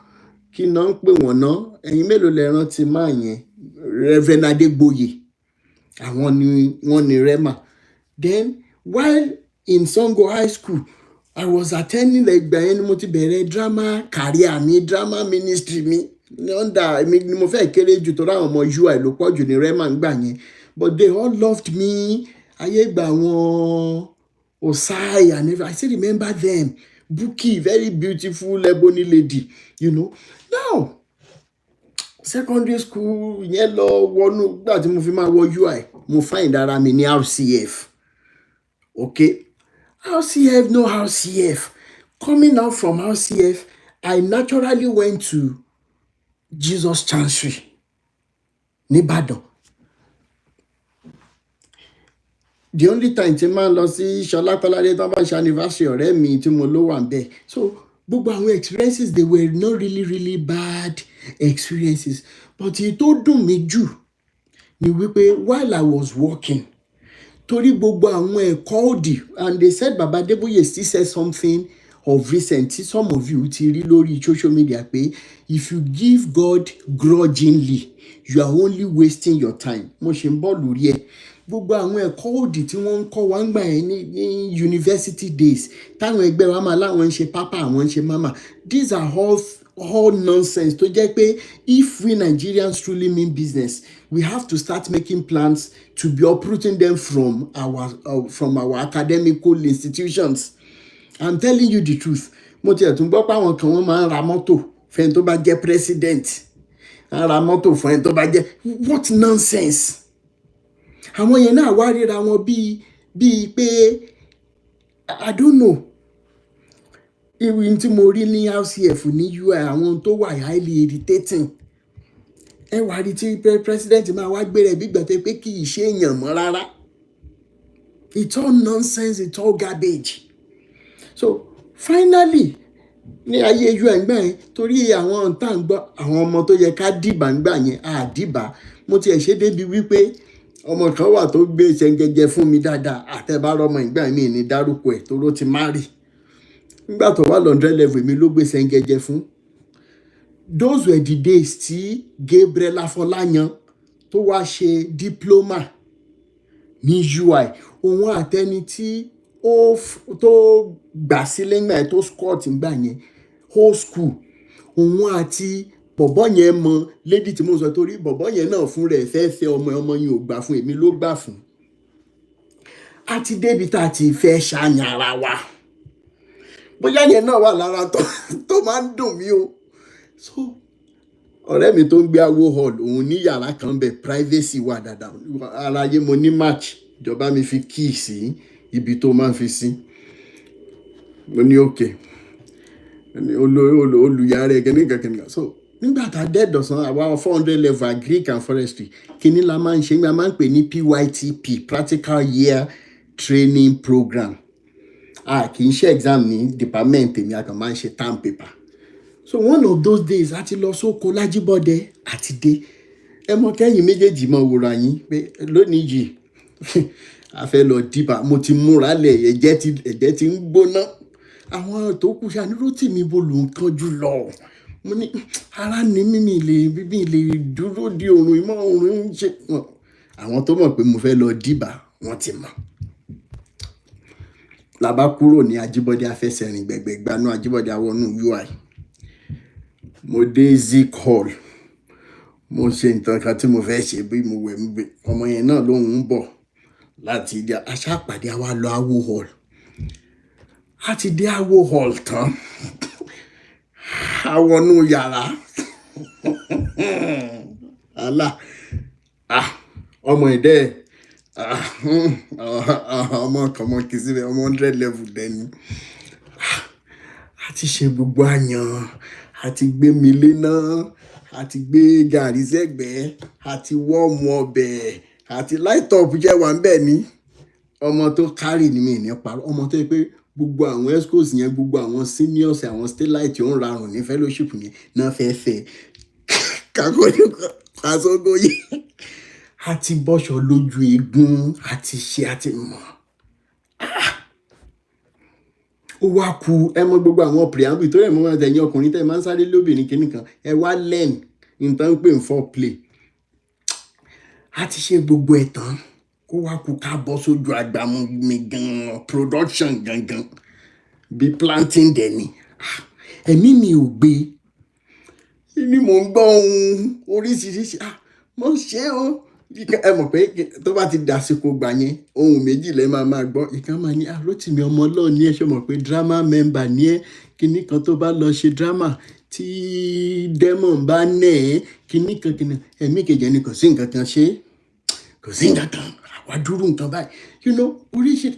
kí náà ń pè wọ́n náà, ẹ̀yin mélòó lẹ rántí máa yẹn, Reverend Adegboye, àwọn ni wọ́n ní Rema. Then while in Sango High School, I was attending ìgbà yẹn ni mo ti bẹ̀rẹ̀ drama career mi, drama ministry mi under èmi ni mo fẹ́ kéré jù tó ráwọn ọmọ UI ló pọ̀ jù ní Rema ngbà yẹn, but they all loved me. Ayé ìgbà wọn Osai and everything, I still remember them. Buki, very beautiful ebony lady, you know. Now secondary school yẹn lọ wọnú gbà tí mo fi máa wọ UI, mo find ara mi ní RCF. Okay, RCF, no RCF. Coming out from RCF, I naturally went to Jesus Chancery ní Ìbàdàn. The only time tí máa ń lọ sí Ṣọlá Kọ́ládé tó bá ṣe anniversary ọ̀rẹ́ mi tí mo ló wà ń bẹ̀. So gbogbo àwọn experiences, they were not really bad experiences. But èyí tó dùn mí jù ni wípé while I was working, torí gbogbo àwọn ẹ̀kọ́ òdì, and they said Baba Adeboye still said something of recent, some of you ti rí lórí social media pé if you give God grudgingly, you are only wasting your time. Mo ṣe ń bọ̀ lórí ẹ̀. Gbogbo àwọn ẹ̀kọ́ òdì tí wọ́n ń kọ́ wa ń gbà yẹn ní university days, táwọn ẹgbẹ́ wa máa láwọn ń ṣe pápá, àwọn ń ṣe mama. These are all nonsense tó jẹ́ pé if we Nigerians truly mean business, we have to start making plans to be uprooting them from our academical institutions. I'm telling you the truth. Mo tiẹ̀ tún gbọ́ pé àwọn kan wọ́n máa ń ra mọ́tò fẹ́ni tó bá jẹ́ president. Wọ́n ra mọ́tò fún ẹni tó bá jẹ́, what nonsense. Àwọn yẹn náà wá ríra wọn bíi pé I don't know. Ìwé tí mo rí ní RCF ní UI, àwọn tó wà highly irritating. Ẹ wá rí tí president máa wá gbé rẹ̀ bí gbàtẹ́ pé kì í ṣe èèyàn mọ́ rárá. It's all nonsense, it's all garbage. So finally, ní ayé UI ngbà yẹn, torí àwọn tá ń gbọ́ àwọn ọmọ tó yẹ ká dìbà ngbà yẹn á dìbà. Mo tiẹ̀ ṣe débi wípé ọmọ kan wà tó gbé ṣẹ̀ǹgẹ̀jẹ̀ fún mi dáadáa, àtẹ̀bárọ̀ ọmọ ìgbà mi ní dárúkọ ẹ̀ tó ló ti marry. Nígbà tó wà 100 level mi ló gbé ṣẹ̀ǹgẹ̀jẹ̀ fún. Those were the days tí Gabriel Afọláyan tó wá ṣe diploma ní UI. Òun àtẹni tí tó gbà sílé ńgbà yẹn tó scott ńgbà yẹn whole school, òun àti bọ̀bọ́ yẹn mọ lady tí mo sọ, torí bọ̀bọ́ yẹn náà fún rẹ̀ fẹ́ ọmọ yẹn ò gbà fún, èmi ló gbà fún. A ti débi tá a ti fẹ́ ṣàyàn ara wa. Bóyá yẹn náà wà lára tó máa ń dùn mí o. so ọ̀rẹ́ mi tó ń gbé awo hall òun ní yàrá kan bẹ̀ privacy wà dáadáa aláyé mo ní match ìjọba mi fi key sí ibi tó máa ń fi sí mo ní òkè olùyàrá ẹgẹ nìkan so nígbà tá a dẹ́dọ̀sán àwa 400 level agric and forestry kíní la máa ń ṣe a máa ń pè ní PYTP practical year training program kì í ṣe exam ní department èmi a kàn máa ń ṣe term paper. So one of those days a ti lọ sóko Lájíbọ́dé àti dé ẹ mọ kẹ́yìn méjèèjì mọ wòrà yín pé lónìí yìí a fẹ́ lọ dìbà mo ti múra lẹ̀ ẹ̀jẹ̀ ti ń gbóná àwọn tó kù ṣàníro tì mí bó ló ń kánjú lọ mo ní ara ní mímí lè dúró di òrùn ìmọ̀ òrùn ń ṣe àwọn tó mọ̀ pé mo fẹ́ lọ dìbà wọ́n ti mọ̀ la bá kúrò ní Ajíbọ́dé afẹsẹ̀rìn gbẹ̀gbẹ̀gbanú Ajíbọ́dé awọnú UI mo dé Zik hall mo ṣe nǹkan kan tí mo fẹ́ ṣe bí mo wẹ̀ ń gbé ọmọ yẹn náà lóhun ń bọ̀ láti ìdí aṣáàpàdé àwa lọ awo hall a ti dé awo hall tán àwọnú yàrá àlà ọmọ ìdẹ́ ọmọ kan mọ kìí síbẹ̀ ọmọ 100 level dẹni a ti ṣe gbogbo àyàn a ti gbé mi lé náà a ti gbé gàrí sẹ́gbẹ̀ẹ́ a ti wọ́ọ̀mù ọbẹ̀ àti light up jẹ́ wà ń bẹ̀ ní ọmọ tó kárì ní mi ní parọ́ ọmọ tó yẹ pé gbogbo àwọn escos yẹn gbogbo àwọn seniors àwọn starlight ó ń rarùn ní fellowship yẹn náà fẹ́ẹ́ kàkóyè yìí a ti bọ́ṣọ lójú eégún a ti ṣe a ti mọ̀ ó wá ku ẹ mọ gbogbo àwọn preamble tó rẹ̀ mọ́ máa tẹ̀yìn ọkùnrin tẹ̀ máa ń sáré lóbìnrin kìíní kan ẹ wá learn nǹkan pé ń foreplay a ti ṣe gbogbo ẹ̀ tán kó wá ku ká bọ́ sójú àgbàmú mi gan production gangan bí planting dẹ̀ ni ẹ̀mí mi ò gbé ni mò ń gbọ́ ohun oríṣiríṣi mo ṣe o ẹ mọ̀ pé tó bá ti dàsìkò gbà yẹn ohun méjì lẹ́ máa gbọ́ ìkan máa ní Rótìmí ọmọ ọlọ́ọ̀ ní ẹ ṣe mọ̀ pé drama member ní ẹ kíní kan tó bá lọ ṣe drama tí demon bá nẹ̀ ẹ́ kíní kan ẹ̀mí kejì ẹni kò sí nǹkan kan ṣe kò sí nǹkan kan àwa dúró nǹkan báyìí oríṣiríṣi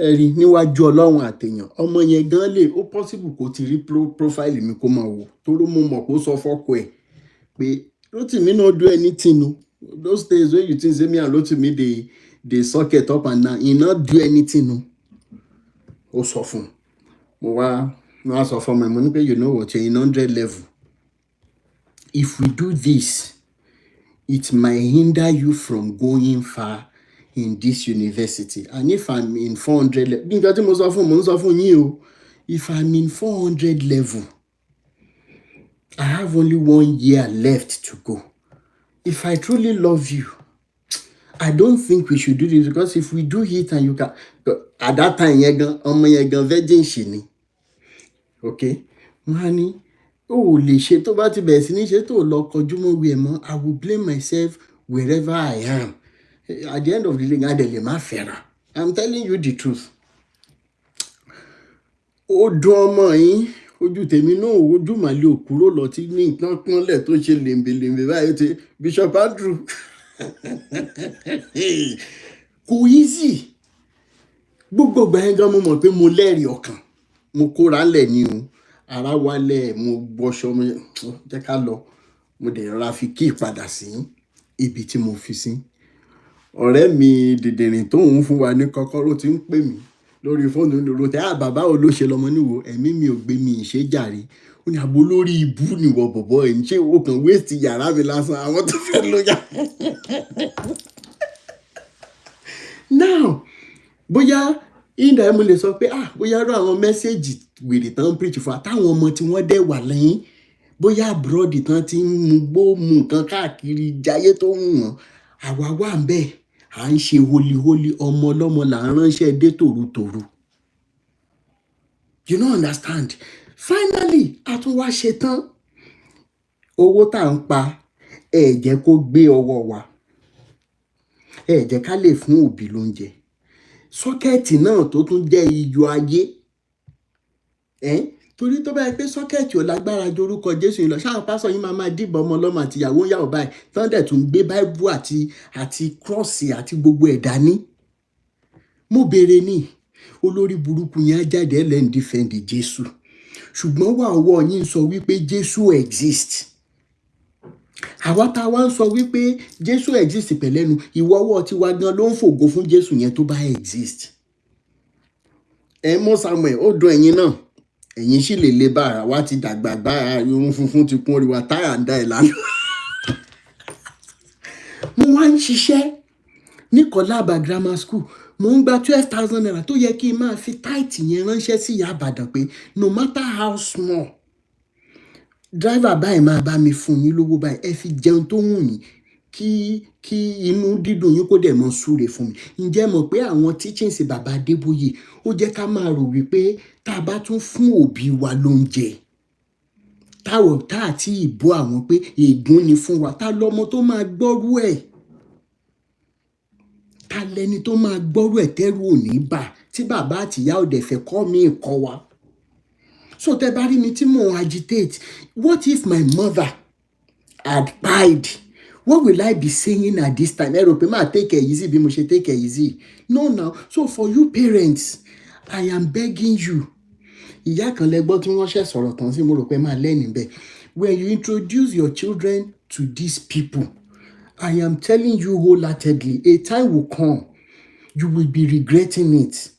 ẹ̀rí níwájú ọlọ́run àtẹ̀yàn ọmọ yẹn gan lè ó possible kó ti rí profile mi kó máa wò toró mo mọ̀ kó sọ fọ́kọ ẹ̀ pé Rótìmí no do anything o those days when you think say me and Rótìmí dey socket up and down he no do anything o ó sọ fún mo wá sọ fún ọmọ ẹ̀ mo ní pé you know what you're in 100 level if we do this it might hinder you from going far in this university and if I'm in 400 level nígbà tí mo sọ fún yín o if I'm in 400 level I have only 1 year left to go if I truly love you I don't think we should do this because if we do it and you can at that time yẹn gan ọmọ yẹn gan virgin ṣì ni okay wọ́n á ní ó lè ṣe tó bá ti bẹ̀rẹ̀ sí ní ṣe tó lọ kọjú mọ́ wí ẹ̀ mọ́ I will blame myself wherever I am at the end of the day adẹ̀lẹ̀ má fẹ́ràn I'm telling you the truth ó dún ọmọ yín ojú tèmi náà ojú màlẹ́ òkúrò lọ tí ní nǹkan pọ́nlẹ̀ tó ṣe lèmbèlèmbè báyìí ti Bishop Andrew kò easy gbogbo ìgbà yẹn gan mo mọ̀ pé mo lẹ́rìí ọkàn mo kóra lẹ̀ ni o ara wálẹ̀ mo gbọ́ṣọ mo jẹ́ ká lọ mo dẹ̀ rọra fi kí ìpadà sí ibi tí mo fi sí ọ̀rẹ́ mi dìdìrìn tóun fún wa ní kọ́kọ́rọ́ tí ń pè mí lórí fóònù lórí tẹ́ bàbá ò ló ṣe lọ́mọ níwò ẹ̀mí mi ò gbé mi ìṣe jàre ó ní àbò lórí ibú nìwọ bọ̀bọ̀ ẹ̀ ń ṣe ó kàn wéèsì yàrá mi lásán àwọn tó fẹ́ ló yà. Now bóyá ìdá ẹ̀ mo lè sọ pé bóyá rọ àwọn mẹ́sẹ̀gì wèrè tán preach fún àtàwọn ọmọ tí wọ́n dẹ̀ wà lẹ́yìn bóyá abroad tán ti ń mu gbó mu nǹkan káàkiri jayé tó ń wọ̀n àwa wà ń bẹ́ẹ̀ à ń ṣe holiholi ọmọ ọlọ́mọ là ń ránṣẹ́ dé tòrutòru you don't understand finally a tún wá ṣe tán owó tá à ń pa ẹ jẹ́ kó gbé ọwọ́ wa ẹ jẹ́ ká lè fún òbí lóúnjẹ sọ́kẹ́ẹ̀tì náà tó tún jẹ́ iyọ̀ ayé torí tó bá yẹ pé sọ́kẹ́ẹ̀tì ò lágbára ju orúkọ Jésù yìí lọ, ṣáà pásọ̀ yín máa dìbò ọmọ ọlọ́mọ àti ìyàwó yàwó báyìí tán dẹ̀ tún gbé báíbù àti kírọ́ọ̀sì àti gbogbo ẹ̀ dání. Mo béèrè ní olórí burúkú yẹn á jáde ẹ̀ lẹ́ń dífẹ́ǹdì Jésù, ṣùgbọ́n wà ọwọ́ yín sọ wípé Jésù exist. Àwa tá a wá ń sọ wípé Jésù exist pẹ̀lẹ́nu, ìwọ ọwọ́ tiwa gan ló ń fògo fún Jésù yẹn tó bá exist. Ẹ mọ̀ Samuel, ó dùn ẹ̀yin náà, ẹ̀yin sì lè bá ara wa ti dàgbà bá irun funfun ti kún orí wa táyà ń dá ẹ̀ lánàá. Mo wá ń ṣiṣẹ́ ní Kọ́lábà grammar school, mo ń gba 12,000 naira tó yẹ kí n máa fi táìtì yẹn ránṣẹ́ sí ìyá Ìbàdàn pé no matter how small, driver báyìí máa bá mi fún yín lówó báyìí, ẹ fi jẹun tó wù yín kí inú dídùn yín kó dẹ̀ mọ́ súre fún mi. Ǹjẹ́ mọ̀ pé àwọn teachings bàbá Adébóyè ó jẹ́ ká máa rò wípé tá a bá tún fún òbí wa lóúnjẹ tá àti ìbò àwọn pé ègún ni fún wa, tá lọ́mọ tó máa gbọ́rú ẹ̀, ta lẹni tó máa gbọ́rú ẹ̀ tẹ́rù ò ní bà tí bàbá àtìyá ò dẹ̀ fẹ́ kọ́ mi kọ́ wa. So tẹ bá rí mi tí mò ń agitate, what if my mother had died? What will I be saying at this time? Ẹ rò pé máa take it easy bí mo ṣe take it easy? No now. So for you parents, I am begging you. Ìyá kan lẹ́gbọ́n tí wọ́n ṣẹ̀ sọ̀rọ̀ tán sí, mo rò pé máa lẹ́nu bẹ́ẹ̀. When you introduce your children to these people, I am telling you wholeheartedly, a time will come, you will be regretting it.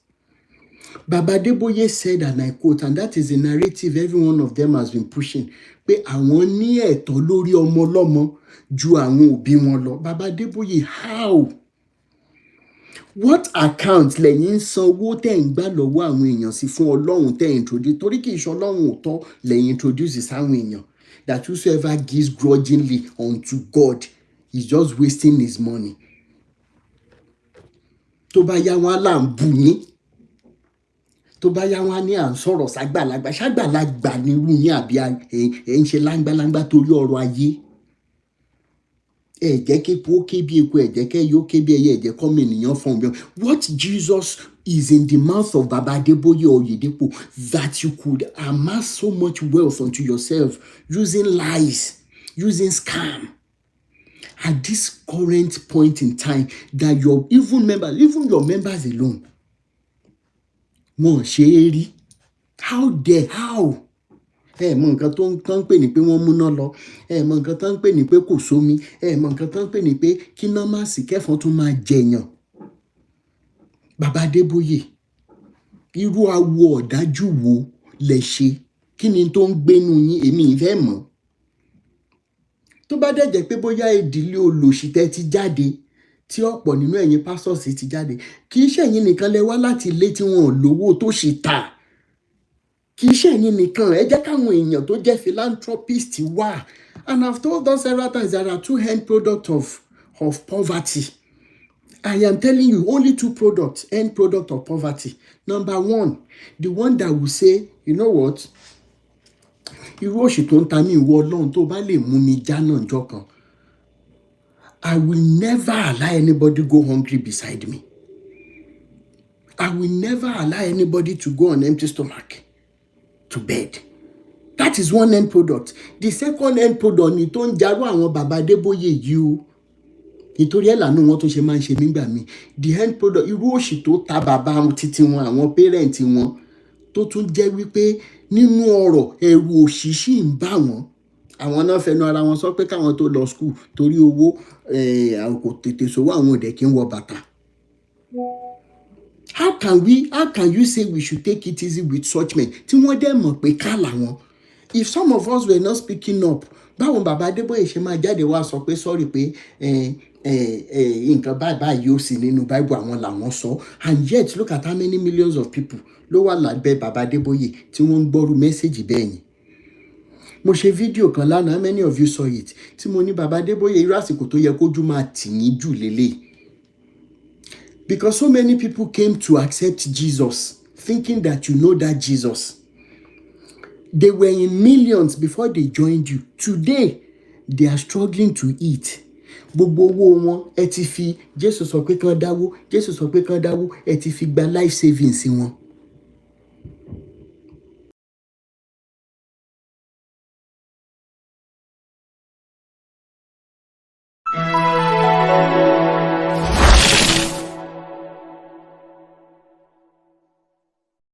Baba Adeboye said, and I quote, and that is the narrative every one of them has been pushing, pé àwọn ní ẹ̀tọ́ lórí ọmọ ọlọ́mọ ju àwọn òbí wọn lọ. Baba Adeboye, how? What account lẹ́yìn sanwó tẹ̀ ń gbà lọ́wọ́ àwọn èèyàn sí fún Ọlọ́run tẹ̀ introduce? Torí kì í ṣe Ọlọ́run òótọ́ lẹ́yìn introduce sáwọn èèyàn. That whosoever gives grudgingly unto God is just wasting his money. Tó bá yá wọn là ń bù yín, tó bá yá wọn ní à ń sọ̀rọ̀ ságbàlagbà, ṣàgbàlagbà nírú yín àbí ẹ̀ ń ṣe láńgbáláńgbá torí ọrọ̀ ayé. Ẹ jẹ́ kí epo ké bí epo, ẹ jẹ́ kí ẹyẹ ó ké bí ẹyẹ, ẹ jẹ́ kọ́mọ ènìyàn fún ọ̀bẹ. What Jesus is in the mouth of Baba Adeboye Oyedepo that you could amass so much wealth unto yourself using lies, using scam. At this current point in time, that your even your members alone, wọ́n ṣe é rí. How dare, how? Ẹ mọ nǹkan tó ń pè ní pé wọ́n múná lọ, ẹ mọ nǹkan tó ń pè ní pé kò sómi, ẹ mọ nǹkan tó ń pè ní pé kí iná má sì kẹ́fọn tún máa jẹyàn. Baba Adeboye, irú awo ọ̀dájú wo lẹ ṣe? Kí ni tó ń gbénu yín? Èmi ìfẹ́ mọ̀. Tó bá dẹ̀ jẹ́ pé bóyá ìdílé olòṣì tẹ́ ti jáde, tí ọ̀pọ̀ nínú ẹ̀yin pastors ti jáde, kì í ṣe ẹ̀yin nìkan lẹ wá láti ilé tí wọn ò lówó tó ṣe tà. Kì í ṣe ẹ̀yin nìkan, ẹ jẹ́ káwọn èèyàn tó jẹ́ philanthropist wà. And I've told us several times there are two end products of poverty. I am telling you, only two products, end product of poverty. Number one, the one that will say, you know what? Irú òṣì tó ń ta mí ìwọ Ọlọ́run tó bá lè mú mi já náà jọ kan. I will never allow anybody go hungry beside me. I will never allow anybody to go on empty stomach to bed. That is one end product. The second end product ni tó ń jarú àwọn Baba Adeboye yìí o. Nítorí ẹ̀ lànà wọn tó ṣe máa ń ṣe nígbà míì. The end product, irú òṣì tó ta bàbá títí wọn, àwọn parent wọn, tó tún jẹ́ wípé nínú ọ̀rọ̀ ẹ̀rù òṣì ṣì ń bá wọn. Àwọn náà fẹnu ara wọn sọ pé káwọn tó lọ school torí owó kò tètè sówó àwọn òde kí ń wọ bàtà. How can you say we should take it easy with such men? Tí wọ́n dẹ̀ mọ̀ pé ká làwọn. If some of us were not speaking up, báwọn Baba Adeboye ṣe máa jáde wá sọ pé sorry pé nǹkan báyìí yóò sì nínú Bible àwọn làwọn sọ. And yet look at how many millions of people ló wà lábẹ́ Baba Adeboye tí wọ́n ń gbọ́rú mẹ́sẹ̀gì bẹ́ẹ̀ yẹn. Mo ṣe fídíò kan lánàá, many of you saw it, tí mo ní Baba Adeboye irú àsìkò tó yẹ kójú máa tì yín jù lélẹ̀. Because so many people came to accept Jesus thinking that you know that Jesus. They were in millions before they joined you. Today, they are struggling to eat. Gbogbo owó wọn ẹ ti fi Jésù sọ pé kán dáwó, Jésù sọ pé kán dáwó, ẹ ti fi gba life savings wọn.